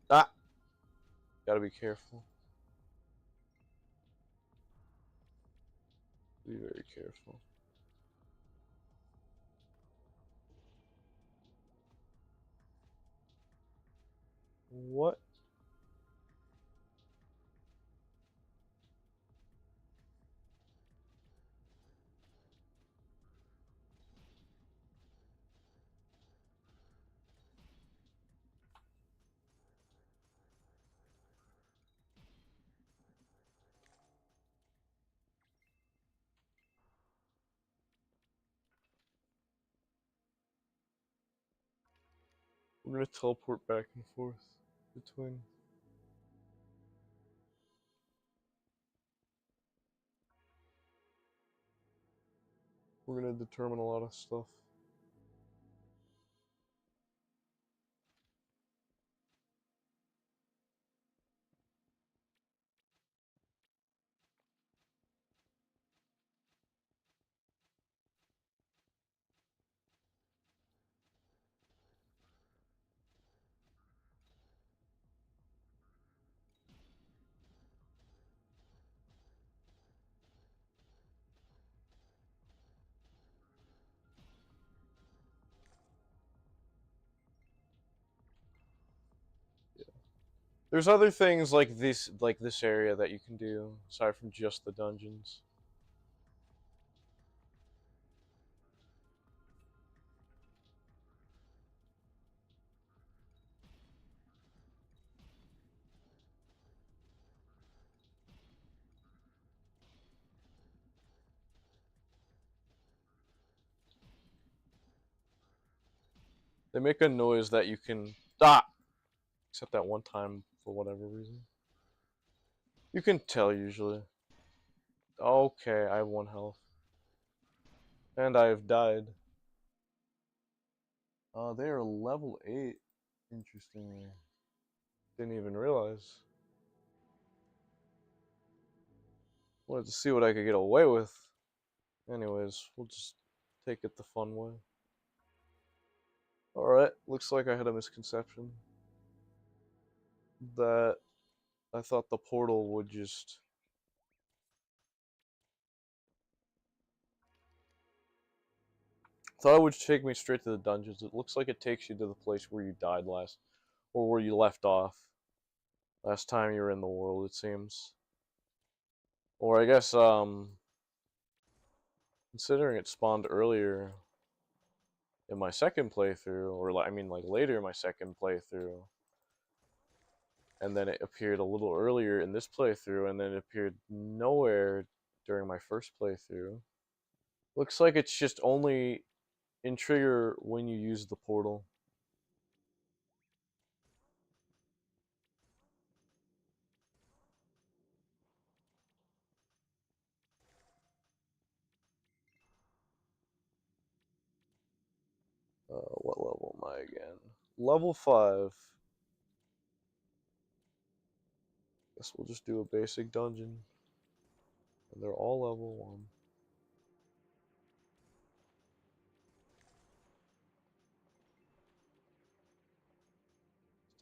Ah! Gotta be careful. Be very careful. What? We're gonna teleport back and forth between. We're gonna determine a lot of stuff. There's other things like this area that you can do aside from just the dungeons. They make a noise that you can except that one time for whatever reason. You can tell usually. Okay, I have 1 health. And I have died. They are level 8. Interestingly. Didn't even realize. Wanted to see what I could get away with. Anyways, we'll just take it the fun way. Alright, looks like I had a misconception. That I thought the portal would just... thought it would take me straight to the dungeons. It looks like it takes you to the place where you died last. Or where you left off. Last time you were in the world, it seems. Or I guess, considering it spawned earlier in my second playthrough, or I mean like later in my second playthrough, and then it appeared a little earlier in this playthrough, and then it appeared nowhere during my first playthrough. Looks like it's just only in trigger when you use the portal. What level am I again? Level 5. Guess we'll just do a basic dungeon. And they're all level 1.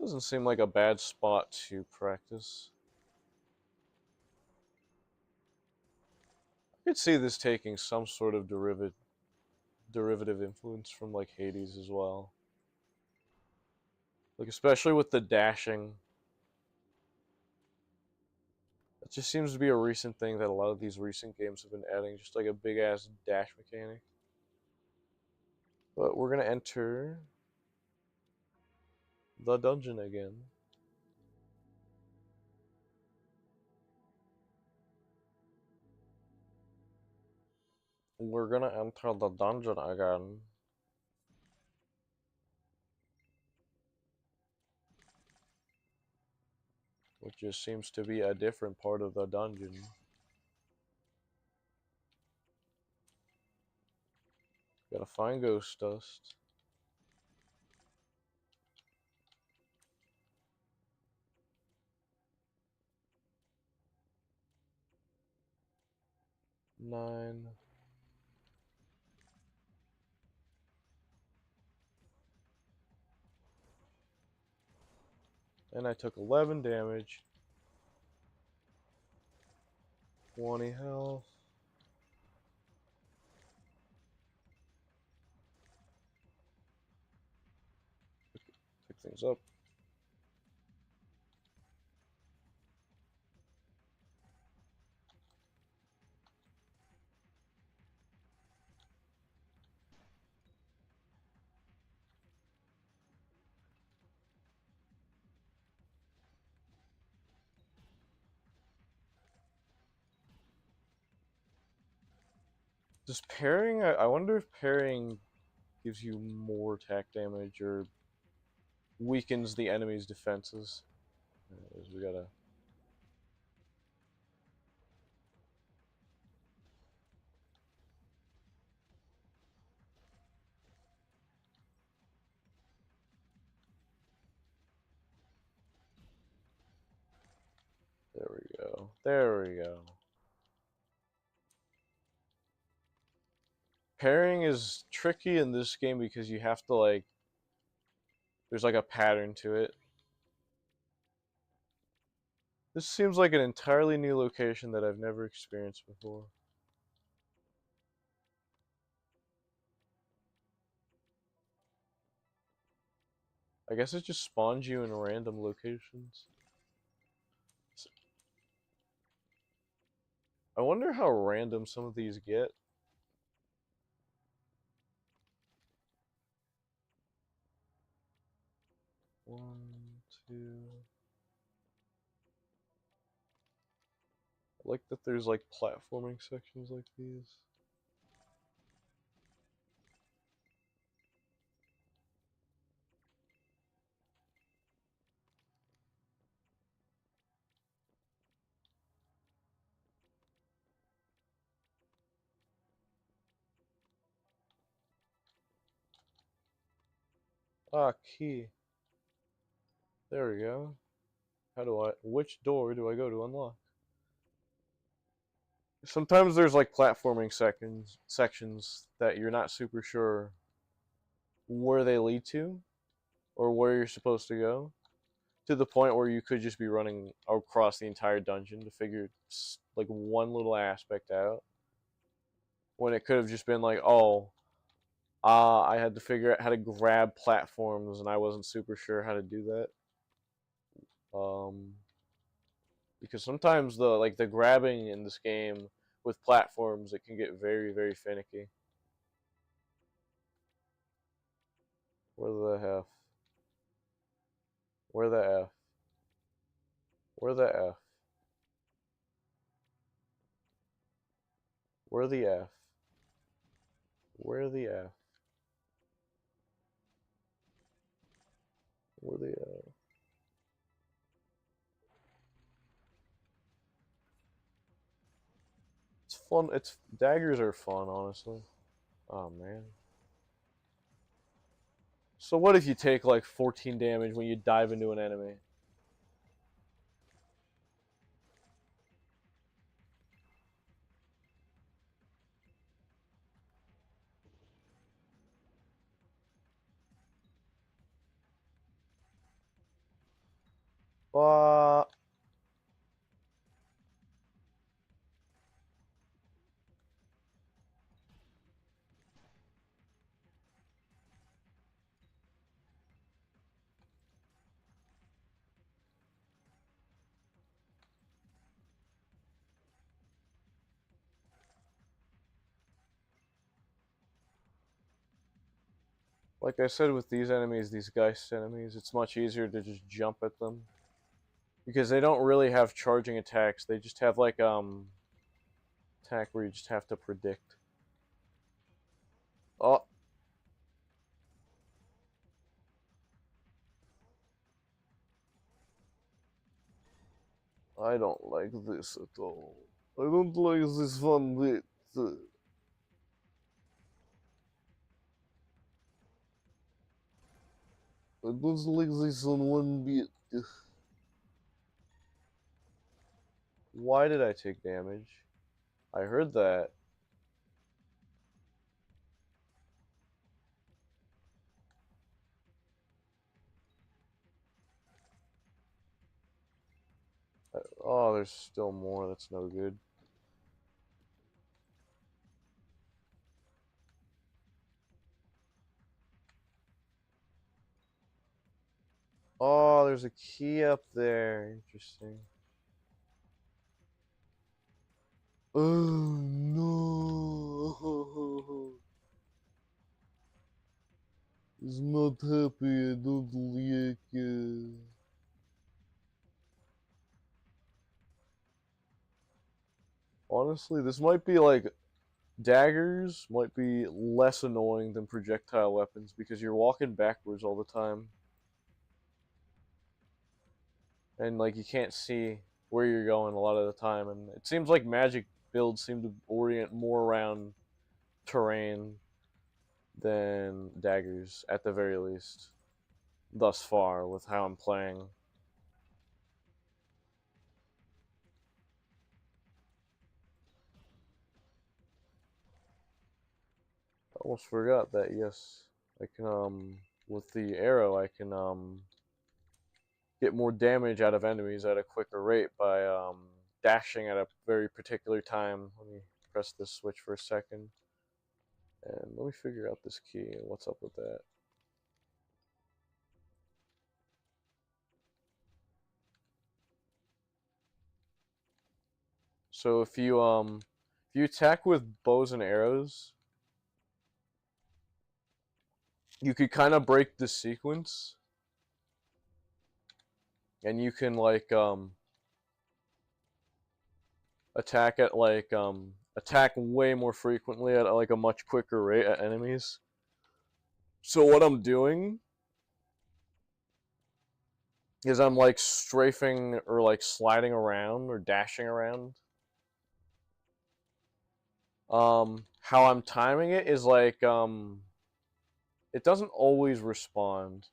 Doesn't seem like a bad spot to practice. I could see this taking some sort of derivative influence from like Hades as well. Like especially with the dashing. It just seems to be a recent thing that a lot of these recent games have been adding, just like a big ass dash mechanic. But we're gonna enter the dungeon again. We're gonna enter the dungeon again. Which just seems to be a different part of the dungeon. Gotta find ghost dust. Nine. And I took 11 damage. 20 health. Pick things up. Does parrying, I wonder if parrying gives you more attack damage or weakens the enemy's defenses. Anyways, we gotta. There we go. There we go. Parrying is tricky in this game because you have to like. There's like a pattern to it. This seems like an entirely new location that I've never experienced before. I guess it just spawns you in random locations. I wonder how random some of these get. One, two. I like that there's like platforming sections like these. Ah, key. There we go. Which door do I go to unlock? Sometimes there's like platforming sections that you're not super sure where they lead to or where you're supposed to go, to the point where you could just be running across the entire dungeon to figure like one little aspect out, when it could have just been like, oh, I had to figure out how to grab platforms and I wasn't super sure how to do that. Because sometimes the grabbing in this game with platforms, it can get very, very finicky. Where the F? Where the F? Where the F? Where the F? Where the F? Where the F? It's fun. Daggers are fun, honestly. Oh man. So what if you take like 14 damage when you dive into an enemy? Uh, like I said with these enemies, these Geist enemies, it's much easier to just jump at them. Because they don't really have charging attacks, they just have like, attack where you just have to predict. Oh, I don't like this at all. I don't like this one bit. I don't like this one bit. Why did I take damage? I heard that. Oh, there's still more. That's no good. Oh, there's a key up there. Interesting. Oh no! He's not happy. I don't like it. Honestly, this might be like daggers might be less annoying than projectile weapons because you're walking backwards all the time. And like you can't see where you're going a lot of the time, and it seems like magic builds seem to orient more around terrain than daggers, at the very least, thus far with how I'm playing. I almost forgot that, yes, I can with the arrow I can get more damage out of enemies at a quicker rate by dashing at a very particular time. Let me press this switch for a second. And let me figure out this key and what's up with that. So if you attack with bows and arrows, you could kind of break the sequence, and you can like attack at like attack way more frequently at like a much quicker rate at enemies. So what I'm doing is I'm like strafing or like sliding around or dashing around. How I'm timing it is like it doesn't always respond,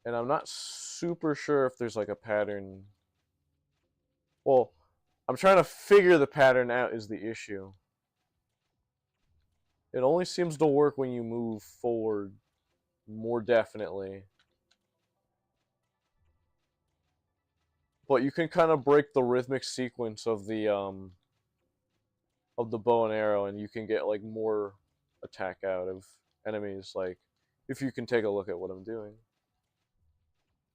and I'm not super sure if there's like a pattern. Well, I'm trying to figure the pattern out is the issue. It only seems to work when you move forward more definitely. But you can kind of break the rhythmic sequence of the bow and arrow, and you can get like more attack out of enemies, like if you can take a look at what I'm doing.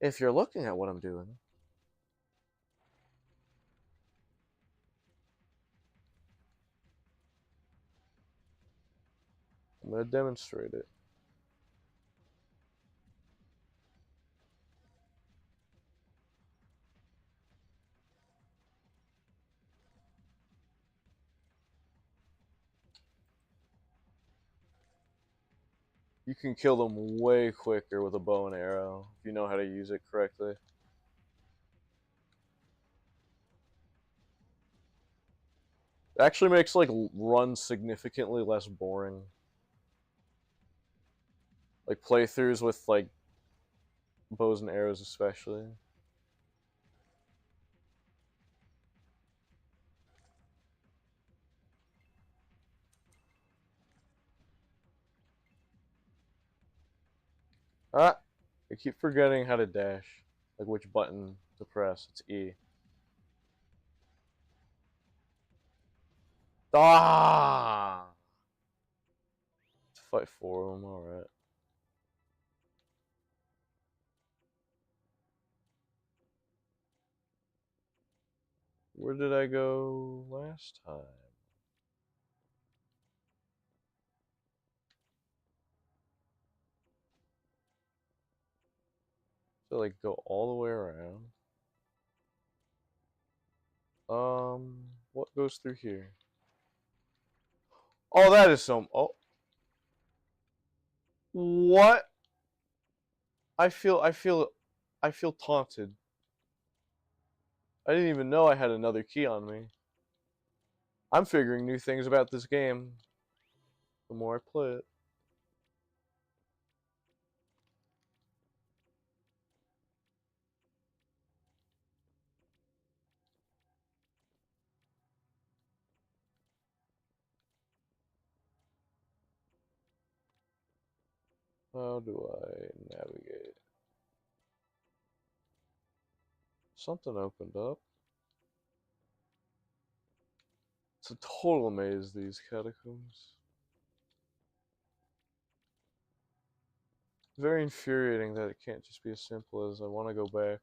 If you're looking at what I'm doing, I'm going to demonstrate it. You can kill them way quicker with a bow and arrow if you know how to use it correctly. It actually makes like runs significantly less boring. Like playthroughs with like bows and arrows especially. Ah, I keep forgetting how to dash. Like which button to press. It's E. Ah! Let's fight 4 of them, alright. Where did I go last time? So like go all the way around. What goes through here? Oh, that is some. Oh, what? I feel taunted. I didn't even know I had another key on me. I'm figuring new things about this game the more I play it. How do I navigate? Something opened up. It's a total maze, these catacombs. Very infuriating that it can't just be as simple as I want to go back.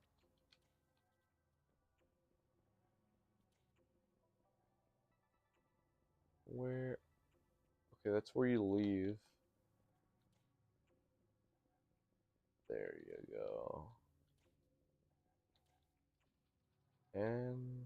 Where? Okay, that's where you leave. There you go. And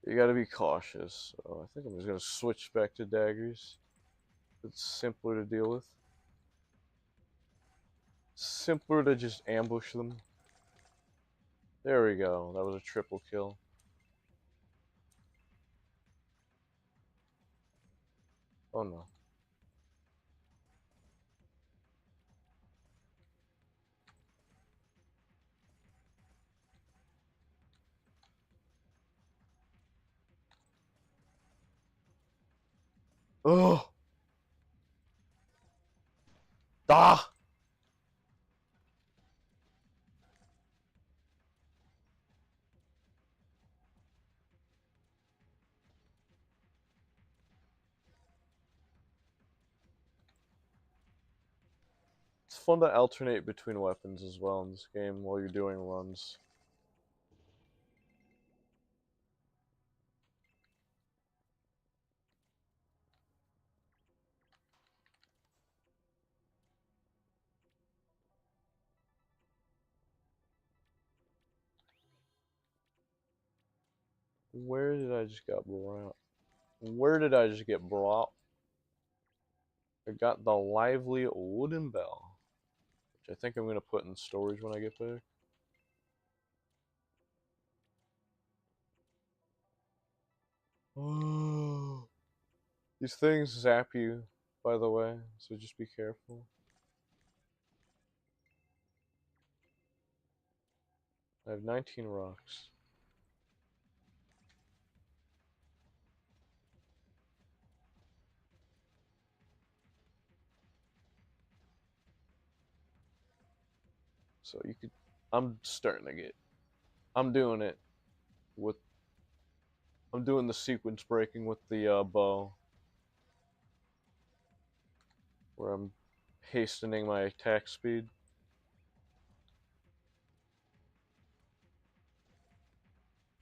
you gotta be cautious. So I think I'm just gonna switch back to daggers. It's simpler to deal with. Simpler to just ambush them. There we go. That was a triple kill. Oh no. Oh! Ah! It's fun to alternate between weapons as well in this game while you're doing runs. Where did I just get brought? Where did I just get brought? I got the lively wooden bell, which I think I'm gonna put in storage when I get back. Oh, these things zap you, by the way, so just be careful. I have 19 rocks. So you could, I'm starting to get, I'm doing it with, I'm doing the sequence breaking with the bow, where I'm hastening my attack speed.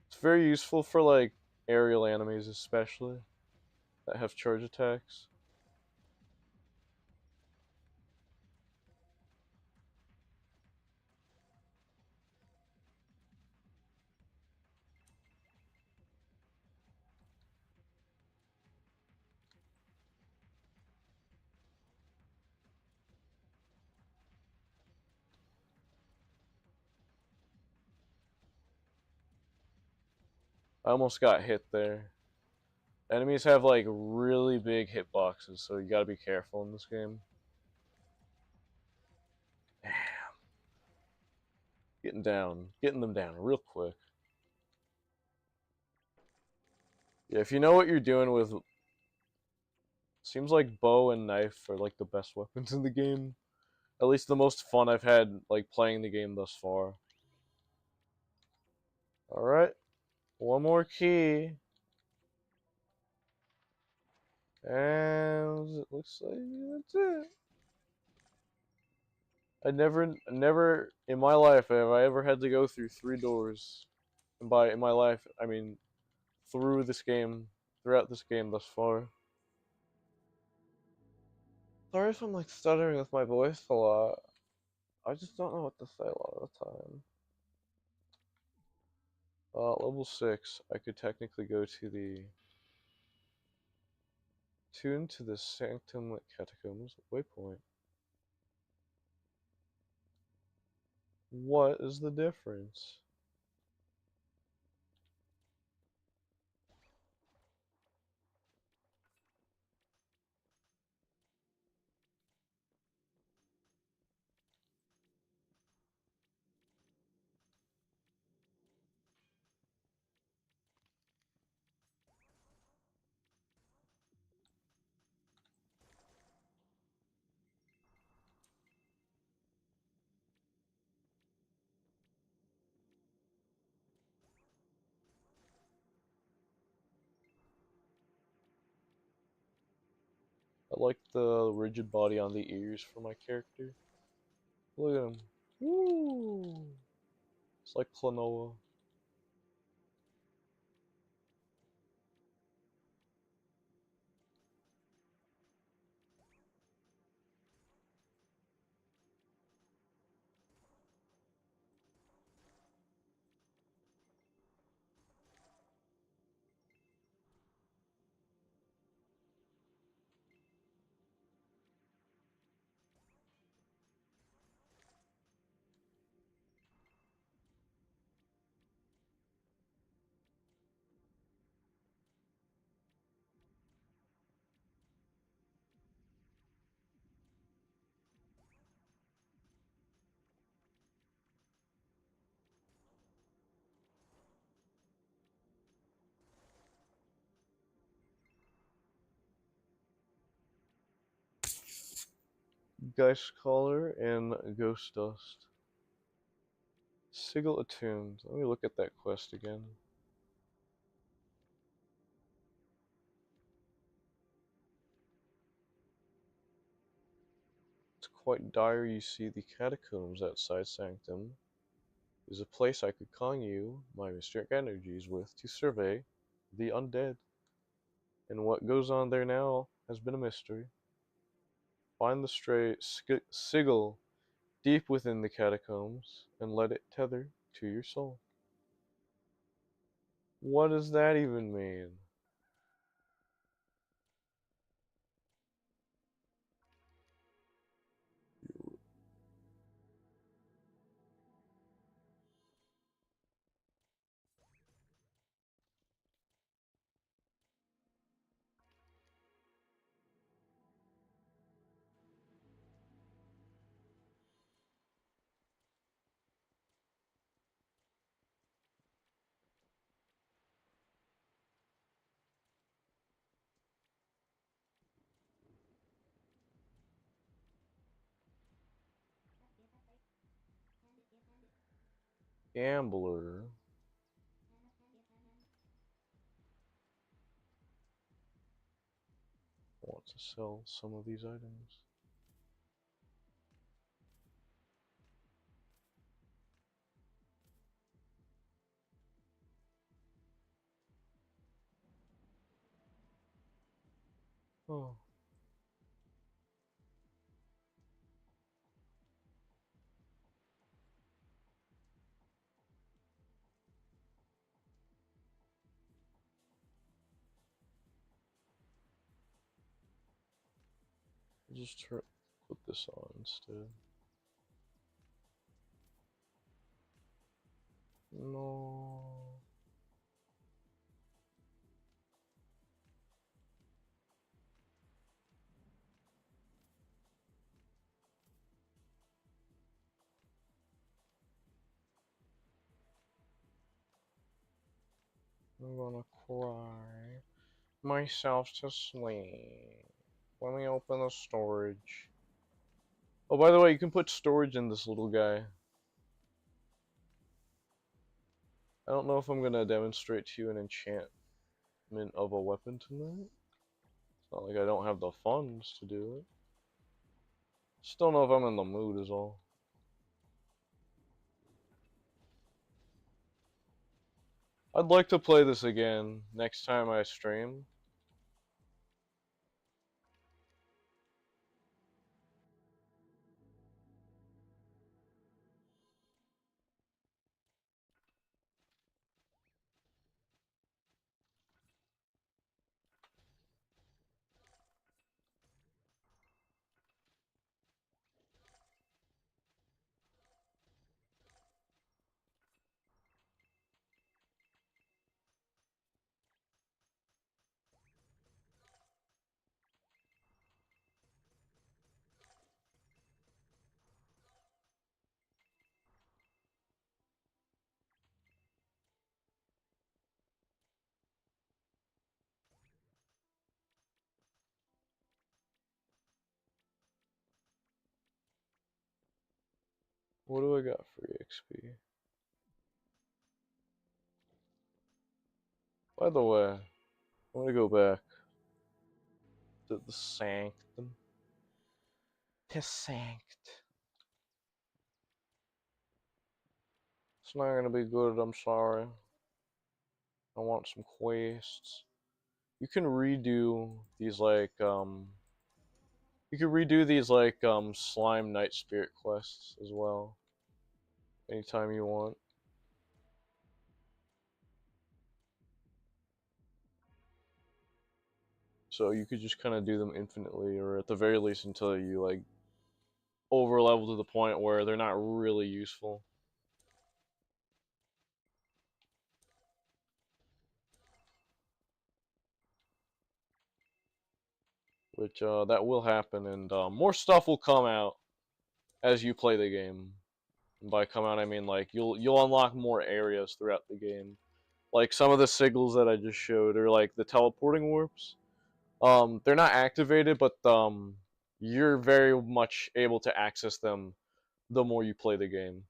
It's very useful for like aerial enemies especially, that have charge attacks. I almost got hit there. Enemies have like really big hitboxes, so you gotta be careful in this game. Damn. Getting them down real quick. Yeah, if you know what you're doing with, seems like bow and knife are like the best weapons in the game. At least the most fun I've had like playing the game thus far. All right, one more key, and it looks like that's it. I never in my life have I ever had to go through 3 doors. And by in my life, I mean through this game, throughout this game thus far. Sorry if I'm like stuttering with my voice a lot. I just don't know what to say a lot of the time. Level 6, I could technically go to the tune to the Sanctum Catacombs waypoint. What is the difference? I like the rigid body on the ears for my character. Look at him. Woo! It's like Klonoa. Geist Caller and Ghost Dust. Sigil Attuned. Let me look at that quest again. It's quite dire you see the catacombs outside Sanctum. Is a place I could con you, my mysterious energies with, to survey the undead. And what goes on there now has been a mystery. Find the stray sigil deep within the catacombs, and let it tether to your soul. What does that even mean? Gambler wants to sell some of these items. Oh. Just put this on instead. No. I'm gonna cry myself to sleep. Let me open the storage. Oh, by the way, you can put storage in this little guy. I don't know if I'm gonna demonstrate to you an enchantment of a weapon tonight. It's not like I don't have the funds to do it. Just don't know if I'm in the mood is all. I'd like to play this again next time I stream. What do I got for EXP? By the way, I'm gonna go back to the sanctum. To sanct. It's not gonna be good, I'm sorry. I want some quests. You can redo these slime night spirit quests as well. Anytime you want. So you could just kind of do them infinitely, or at the very least until you like over level to the point where they're not really useful. Which that will happen, and more stuff will come out as you play the game. And by come out, I mean like you'll unlock more areas throughout the game. Like some of the sigils that I just showed, or like the teleporting warps. They're not activated, but you're very much able to access them the more you play the game.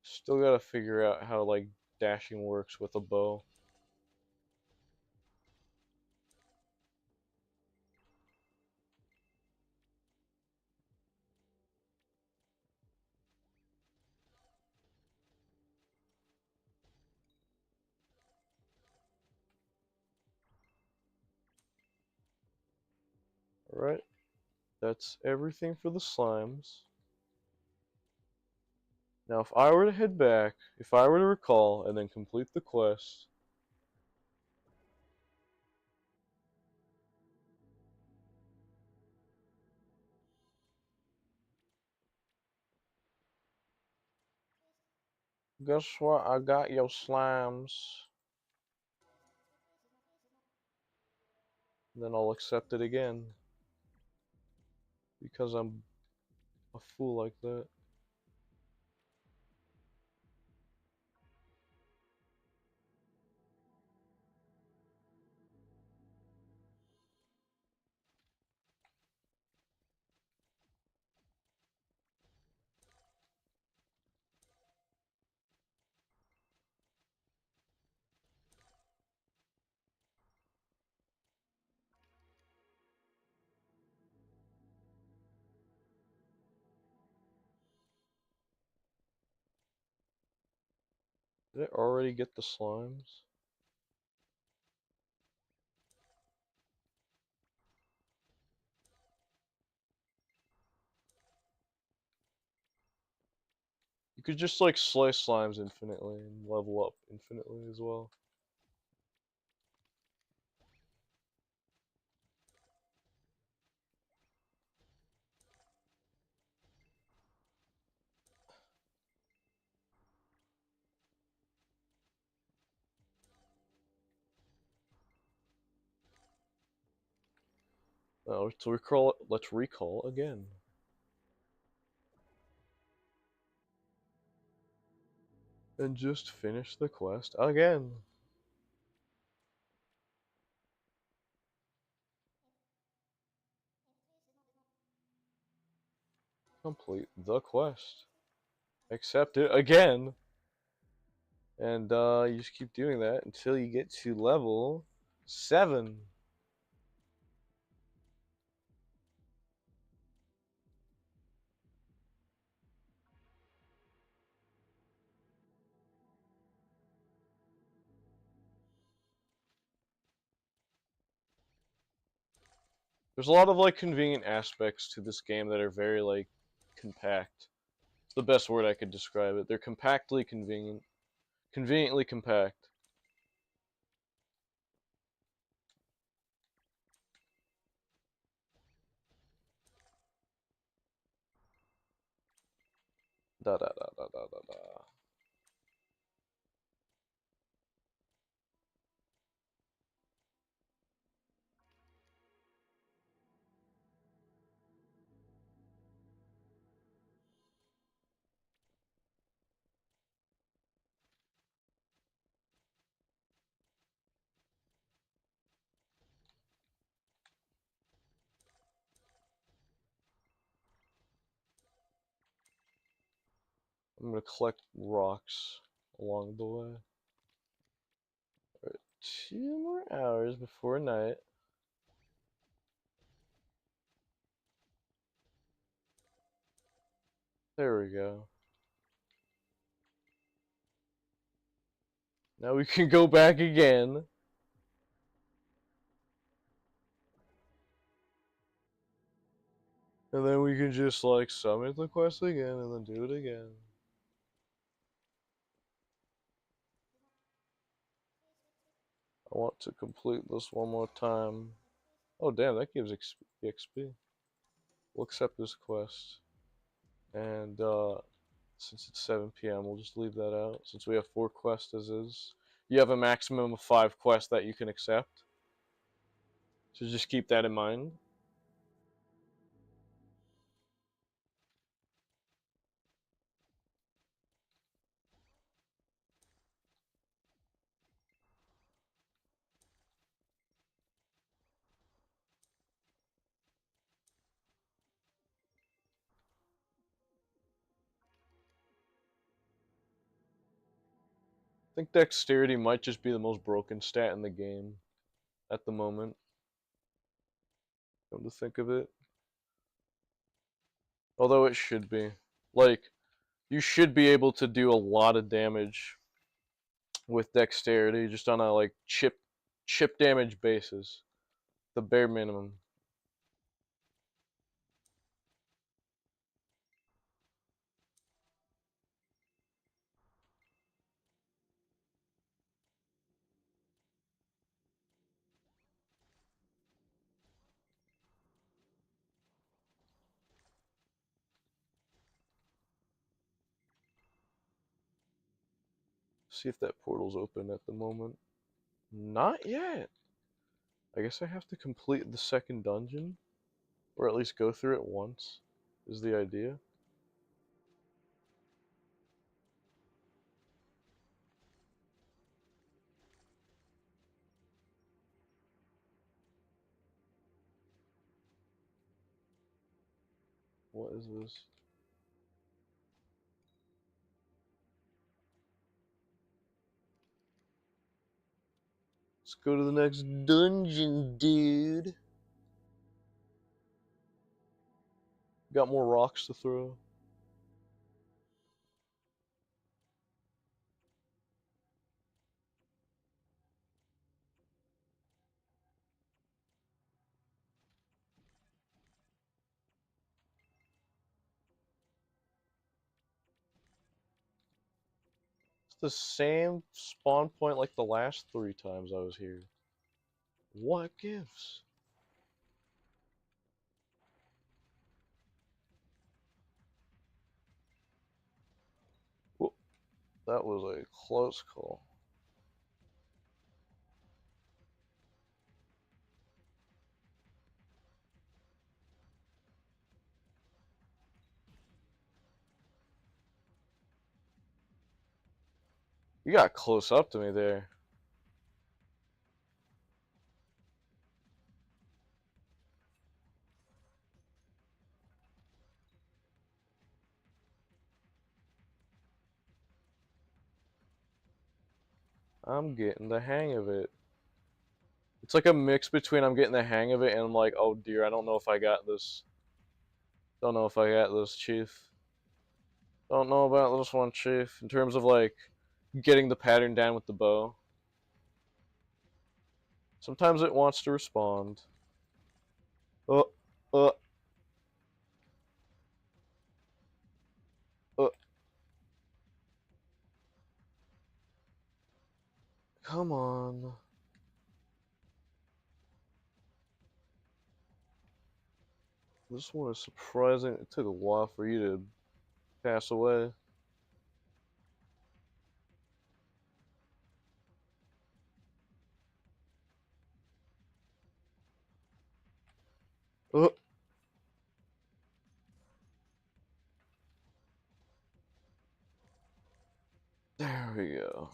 Still gotta figure out how like dashing works with a bow. Alright, that's everything for the slimes. Now if I were to head back, if I were to recall, and then complete the quest, guess what? I got your slimes. Then I'll accept it again. Because I'm a fool like that. Did I already get the slimes? You could just like slice slimes infinitely and level up infinitely as well. Let's recall again. And just finish the quest again. Complete the quest. Accept it again. And you just keep doing that until you get to level 7. There's a lot of like convenient aspects to this game that are very like compact. It's the best word I could describe it. They're compactly convenient. Conveniently compact. Da da da da da da da. I'm gonna collect rocks along the way. Alright, 2 more hours before night. There we go. Now we can go back again. And then we can just like submit the quest again and then do it again. I want to complete this one more time. Oh damn, that gives XP. We'll accept this quest. And since it's 7 p.m., we'll just leave that out. Since we have 4 quests as is. You have a maximum of 5 quests that you can accept. So just keep that in mind. I think dexterity might just be the most broken stat in the game at the moment. Come to think of it. Although it should be. Like, you should be able to do a lot of damage with dexterity just on a like chip damage basis. The bare minimum. See if that portal's open at the moment. Not yet. I guess I have to complete the second dungeon. Or at least go through it once, is the idea. What is this? Let's go to the next dungeon, dude. Got more rocks to throw. It's the same spawn point like the last 3 times I was here. What gives? Whoa, that was a close call. You got close up to me there. I'm getting the hang of it. It's like a mix between I'm getting the hang of it and I'm like, oh dear, I don't know if I got this. Don't know if I got this, Chief. Don't know about this one, Chief. In terms of like getting the pattern down with the bow. Sometimes it wants to respond. Uh, uh, uh. Come on. This one is surprising. It took a while for you to pass away. Uh. There we go.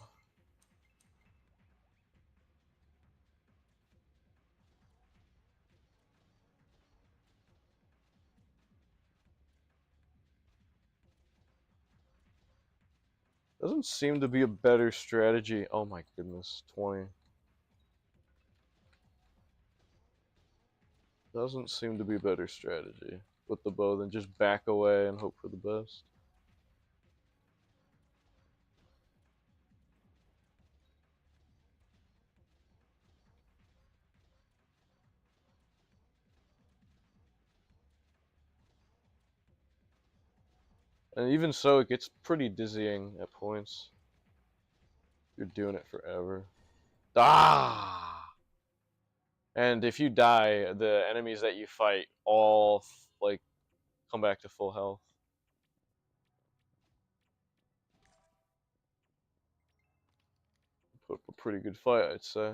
Doesn't seem to be a better strategy. Oh my goodness, 20. Doesn't seem to be a better strategy with the bow than just back away and hope for the best. And even so, it gets pretty dizzying at points. You're doing it forever. Ah! And if you die, the enemies that you fight all like come back to full health. Put up a pretty good fight, I'd say.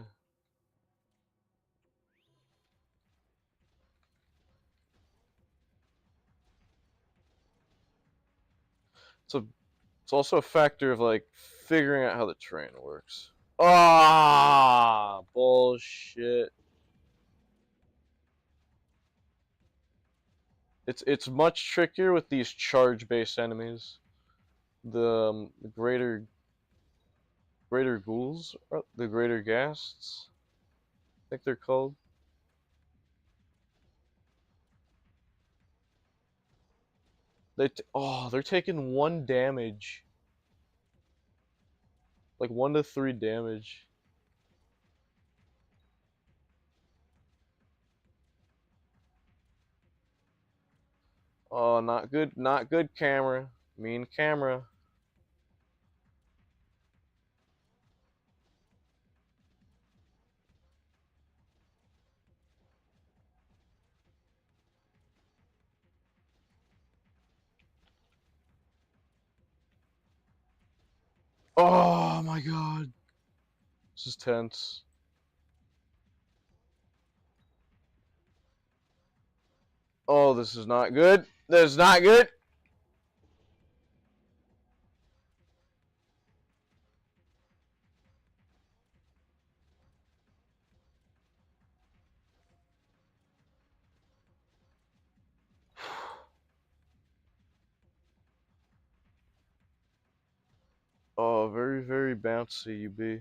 It's it's also a factor of like figuring out how the terrain works. Ah, bullshit. It's much trickier with these charge-based enemies. The greater ghouls, the greater ghasts, I think they're called. They're taking 1 damage, like 1 to 3 damage. Oh, not good, not good, camera. Mean camera. Oh my god, this is tense. Oh, this is not good. This is not good. Oh, very, very bouncy you be.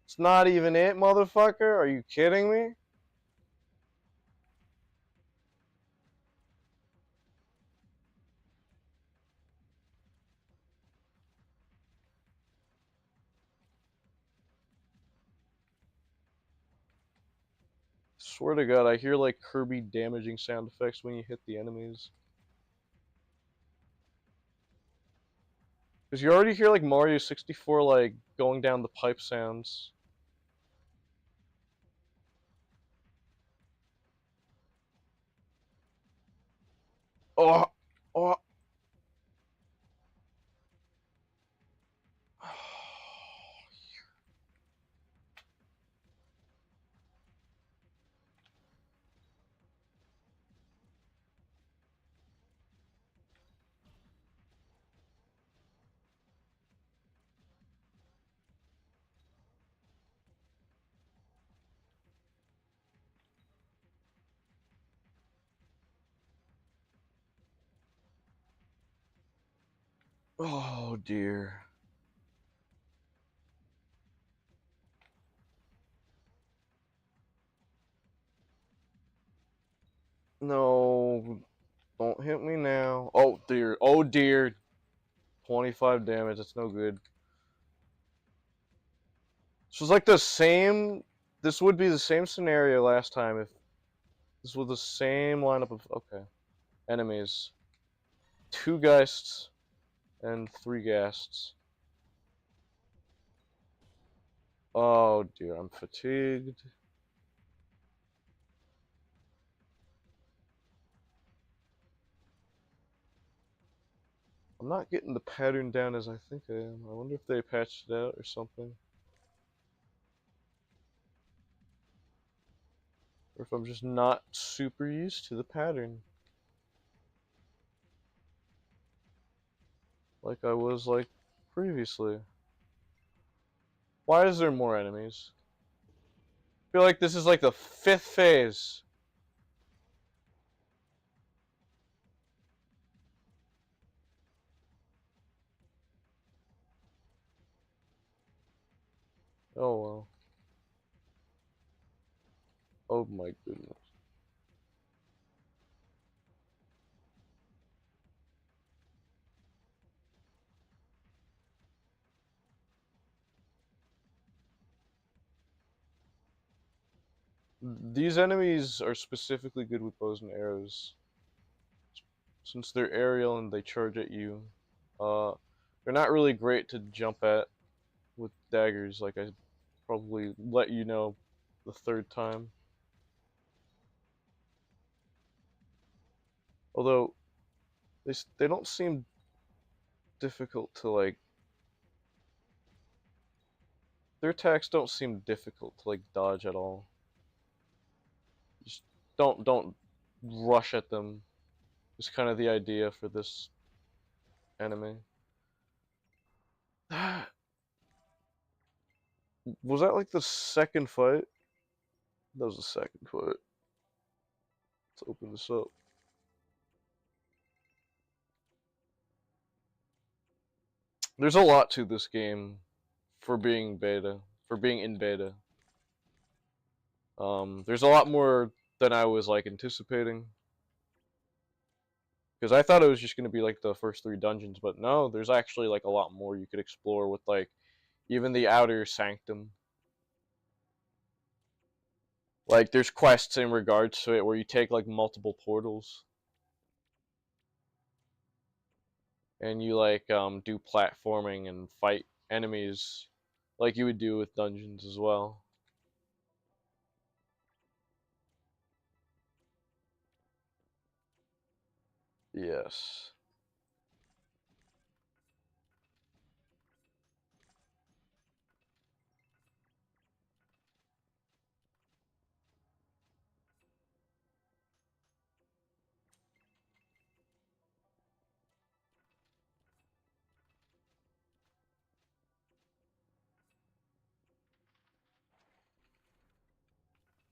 It's not even it, motherfucker. Are you kidding me? Swear to God, I hear like Kirby damaging sound effects when you hit the enemies. Because you already hear like Mario 64 like going down the pipe sounds. Oh, oh. Oh dear. No, don't hit me now. Oh dear, oh dear. 25 damage, that's no good. This was like the same, this would be the same scenario last time if this was the same lineup of, okay. Enemies. 2 Geists and 3 Ghasts. Oh dear, I'm fatigued. I'm not getting the pattern down as I think I am. I wonder if they patched it out or something. Or if I'm just not super used to the pattern. Like I was like previously. Why is there more enemies? I feel like this is like the 5th phase. Oh well. Oh my goodness. These enemies are specifically good with bows and arrows. Since they're aerial and they charge at you. Uh, they're not really great to jump at with daggers, like I probably let you know the 3rd time. Although, they don't seem difficult to like, their attacks don't seem difficult to like dodge at all. Just don't rush at them. Is kind of the idea for this enemy. Was that like the 2nd fight? That was the 2nd fight. Let's open this up. There's a lot to this game for being beta, for being in beta. There's a lot more than I was like anticipating. Because I thought it was just going to be like the first 3 dungeons, but no, there's actually like a lot more you could explore with like even the outer sanctum. Like there's quests in regards to it where you take like multiple portals and you like do platforming and fight enemies like you would do with dungeons as well. Yes.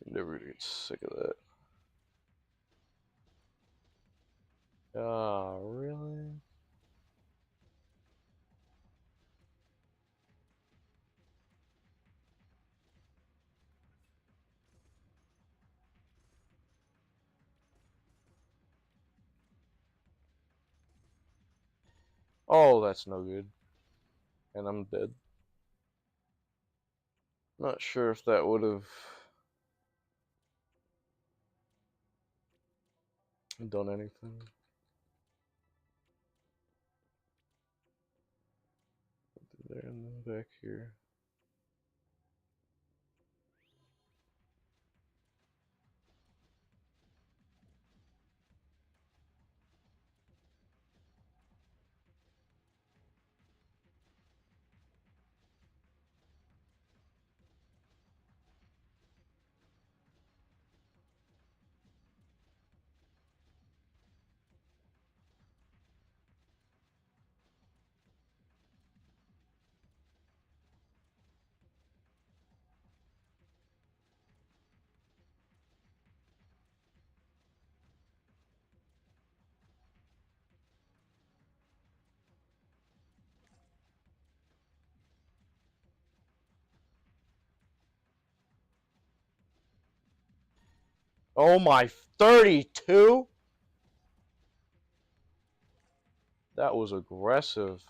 You never get sick of that. Ah, really? Oh, that's no good. And I'm dead. Not sure if that would have done anything. There and then back here. Oh my, 32? That was aggressive.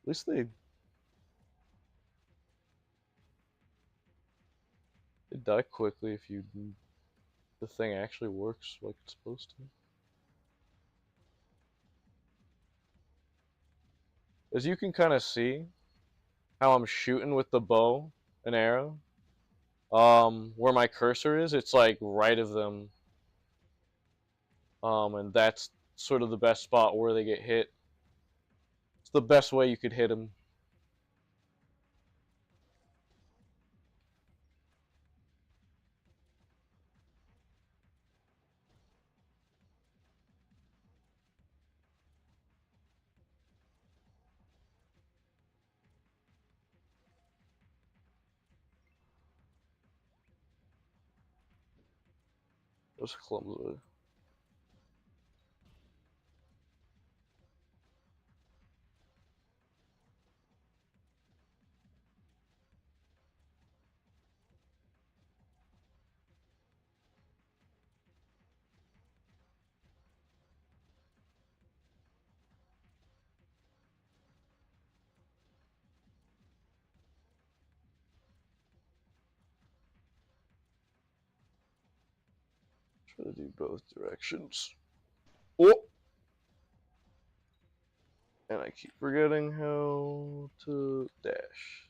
At least they die quickly if the thing actually works like it's supposed to. As you can kind of see how I'm shooting with the bow and arrow, where my cursor is, it's like right of them, and that's sort of the best spot where they get hit. It's the best way you could hit them. Just clumsily. Try to do both directions. Oh! And I keep forgetting how to dash.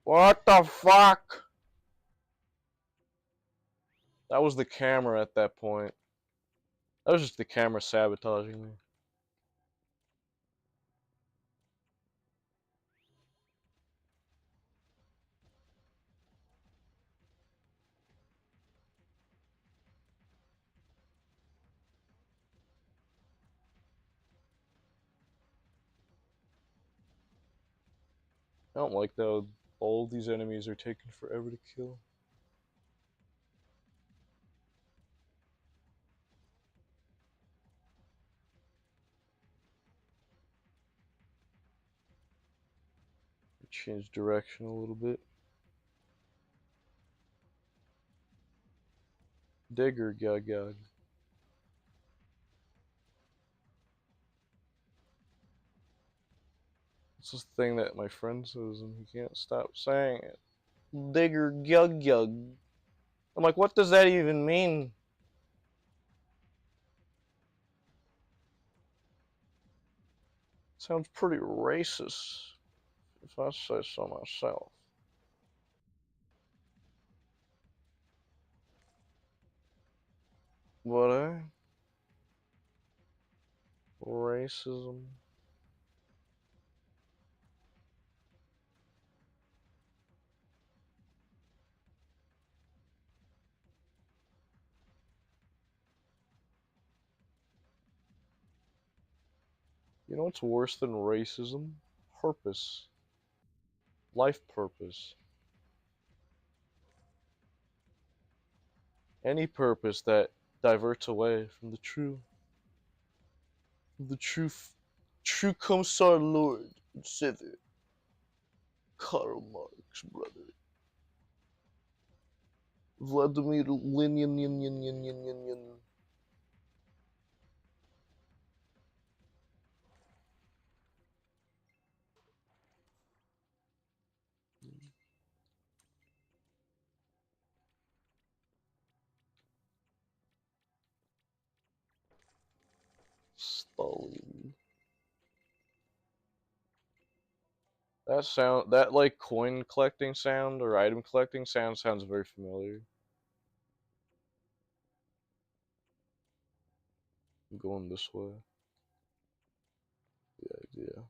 What the fuck? That was the camera at that point. That was just the camera sabotaging me. I don't like that all these enemies are taking forever to kill. Change direction a little bit. Digger gug gug. It's this thing that my friend says and he can't stop saying it. Digger gug gug. I'm like, what does that even mean? Sounds pretty racist, if I say so myself. But racism. You know what's worse than racism? Purpose. Life purpose. Any purpose that diverts away from the true Commissar Lord and Savior, Karl Marx, brother. Vladimir Lenin. Stalin. That like coin collecting sound or item collecting sound sounds very familiar. I'm going this way. The idea.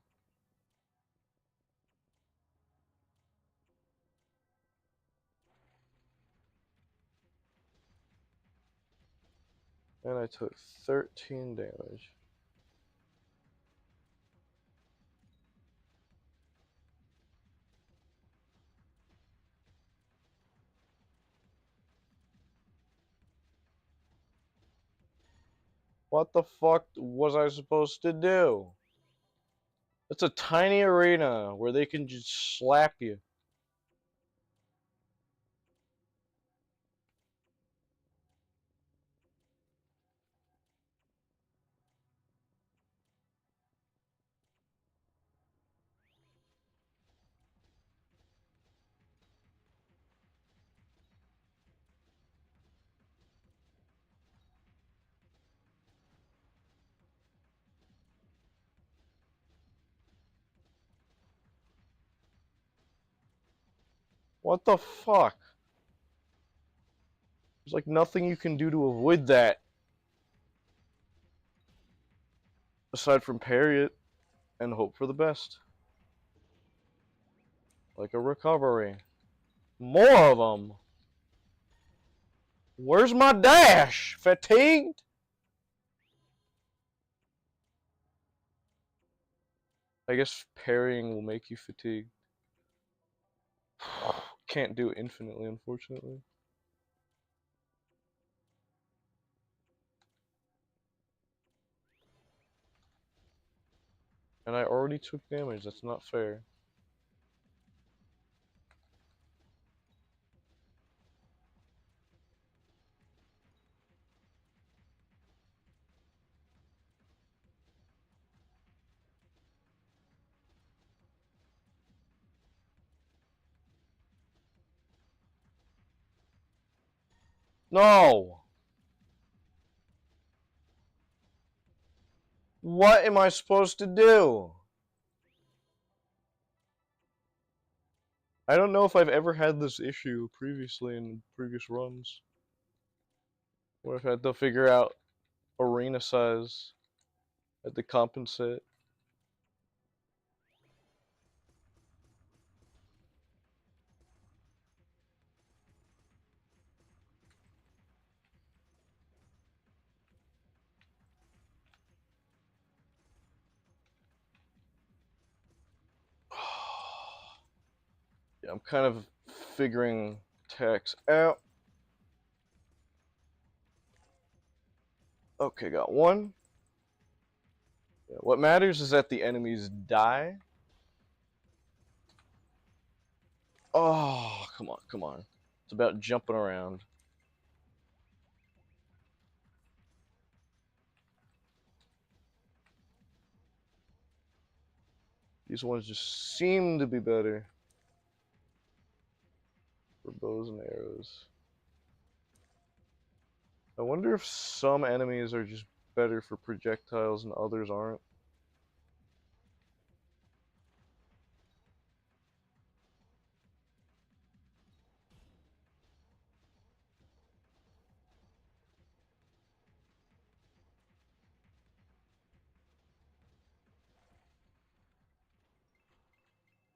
And I took 13 damage. What the fuck was I supposed to do? It's a tiny arena where they can just slap you. What the fuck? There's like nothing you can do to avoid that. Aside from parry it and hope for the best. Like a recovery. More of them! Where's my dash? Fatigued? I guess parrying will make you fatigued. Can't do it infinitely, unfortunately. And I already took damage, that's not fair. No! What am I supposed to do? I don't know if I've ever had this issue previously in previous runs. Where I've had to figure out arena size. Had to compensate. Yeah, I'm kind of figuring attacks out. Okay, got one. Yeah, what matters is that the enemies die. Oh, come on, come on. It's about jumping around. These ones just seem to be better for bows and arrows. I wonder if some enemies are just better for projectiles and others aren't.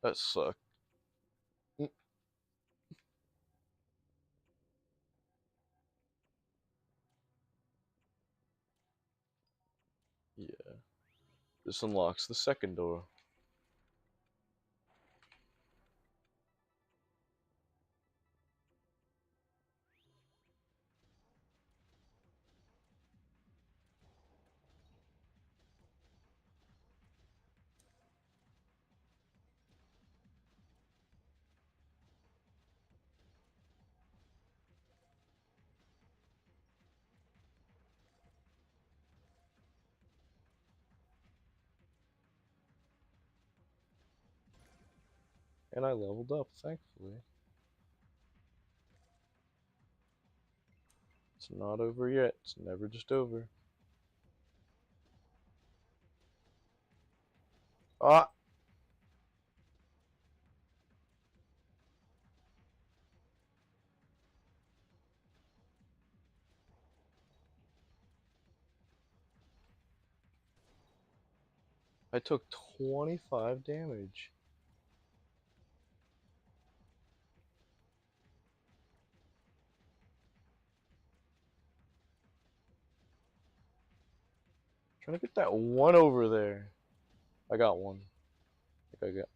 That sucked. Yeah. This unlocks the second door. And I leveled up, thankfully. It's not over yet. It's never just over. Ah! I took 25 damage. Trying to get that one over there. I got one. I think I got.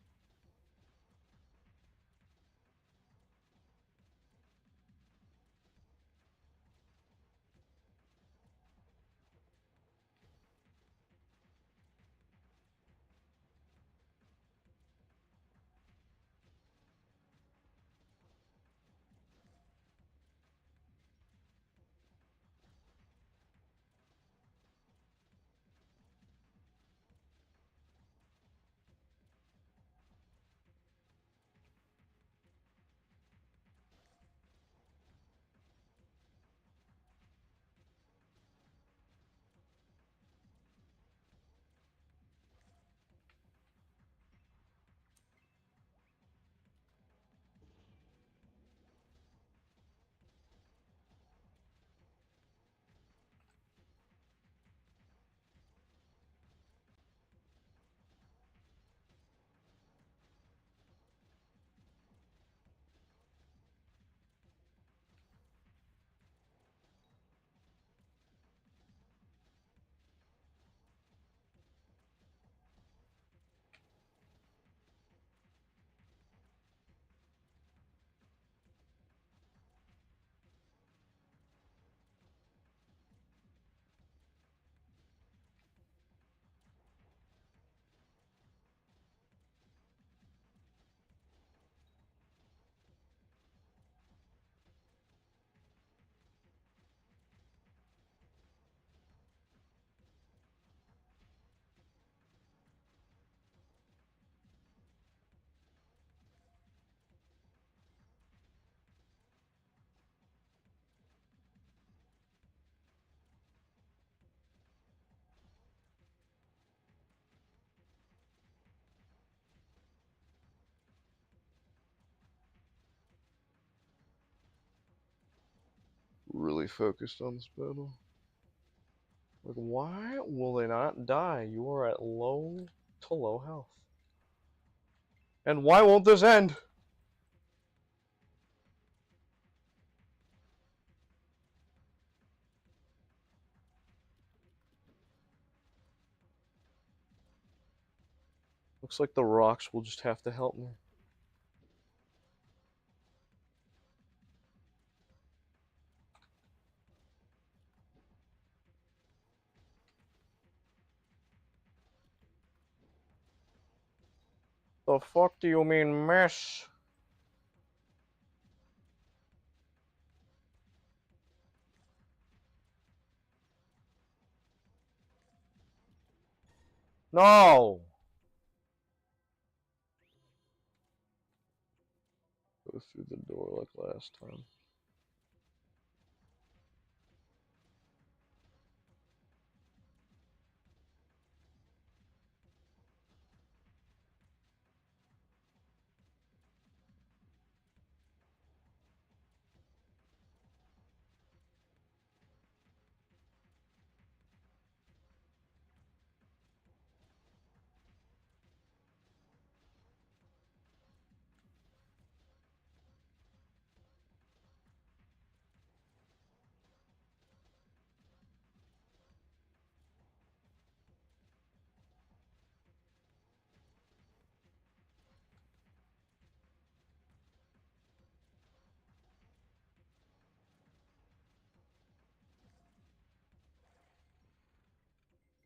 Really focused on this battle. Like, why will they not die? You are at low to low health. And why won't this end? Looks like the rocks will just have to help me. The fuck do you mean, miss? No! Go through the door like last time.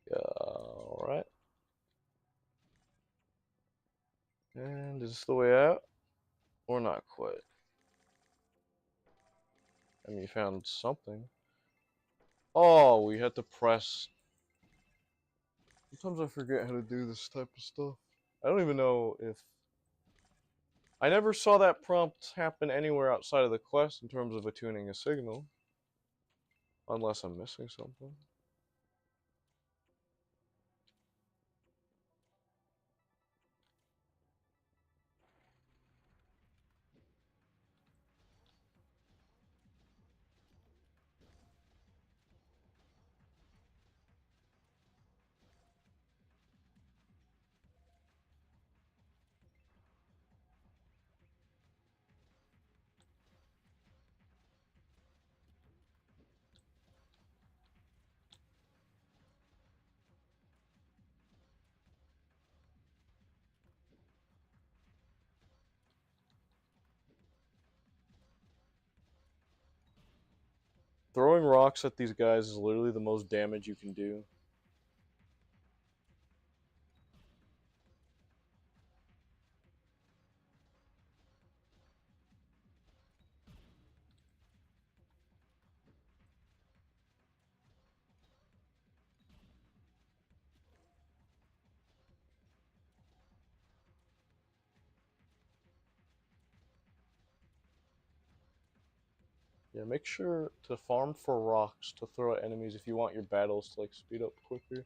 Yeah, alright. And is this the way out? Or not quite? I mean, you found something. Oh, we had to press. Sometimes I forget how to do this type of stuff. I don't even know if. I never saw that prompt happen anywhere outside of the quest in terms of attuning a signal. Unless I'm missing something. Throwing rocks at these guys is literally the most damage you can do. Yeah, make sure to farm for rocks to throw at enemies if you want your battles to like speed up quicker.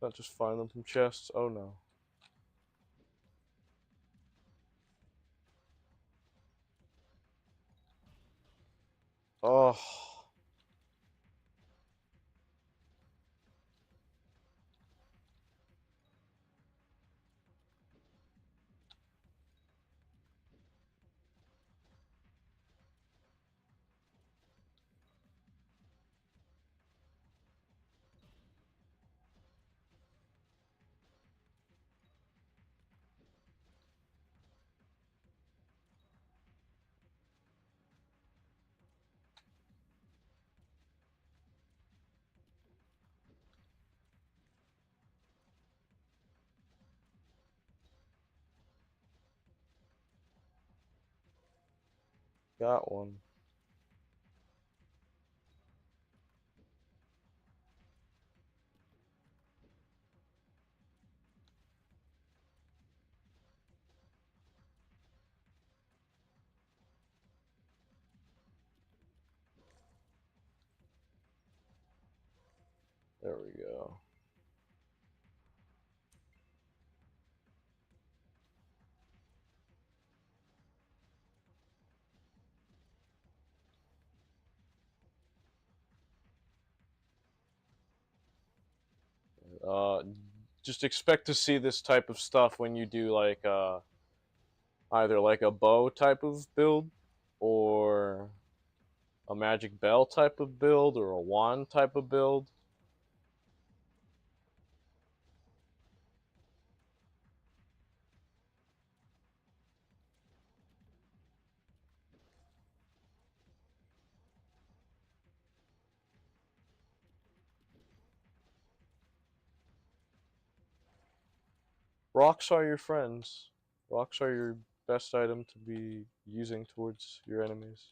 Not just find them from chests. Oh no. Oh. Got one. There we go. Uh, just expect to see this type of stuff when you do like either like a bow type of build or a magic bell type of build or a wand type of build. Rocks are your friends. Rocks are your best item to be using towards your enemies.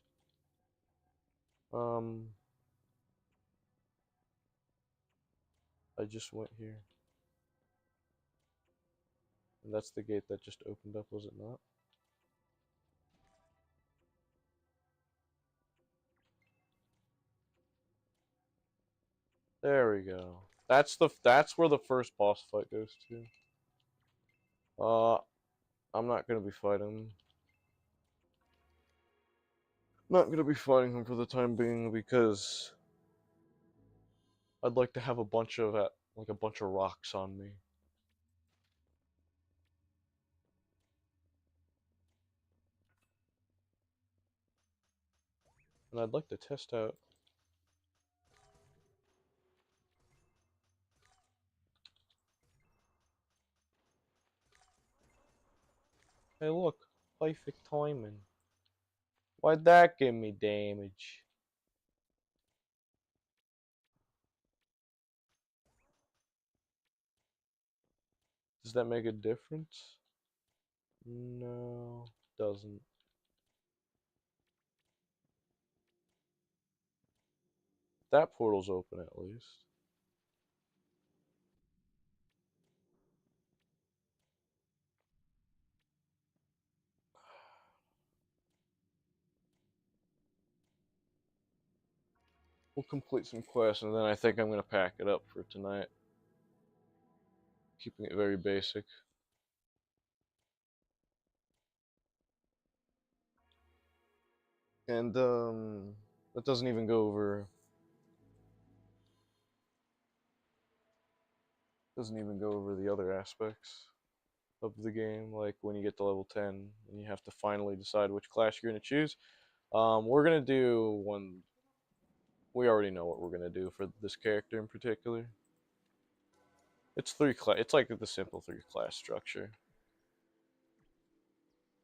Um, I just went here. And that's the gate that just opened up, was it not? There we go. That's where the first boss fight goes to. I'm not gonna be fighting. Not gonna be fighting him for the time being because I'd like to have a bunch of like a bunch of rocks on me. And I'd like to test out. Hey look, perfect timing. Why'd that give me damage? Does that make a difference? No, doesn't. That portal's open at least. We'll complete some quests and then I think I'm gonna pack it up for tonight. Keeping it very basic. And that doesn't even go over the other aspects of the game, like when you get to level 10 and you have to finally decide which class you're going to choose. We're going to do one. We already know what we're going to do for this character in particular. It's three class. It's like the simple three class structure.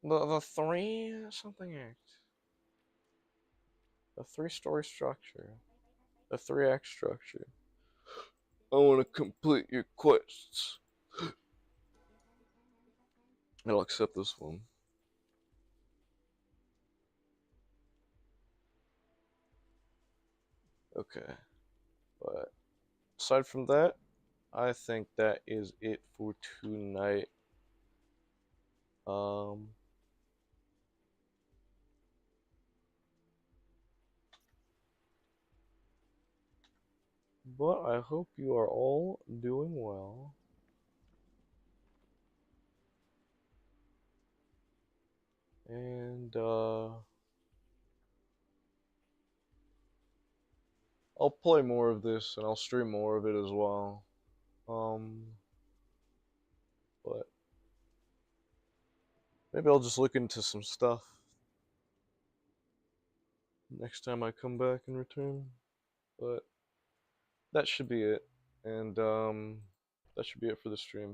The three something act. A 3-story structure. A 3-act structure. I want to complete your quests. I'll accept this one. Okay. But aside from that, I think that is it for tonight. But I hope you are all doing well. And I'll play more of this and I'll stream more of it as well. But maybe I'll just look into some stuff next time I come back and return. But that should be it. And that should be it for the stream.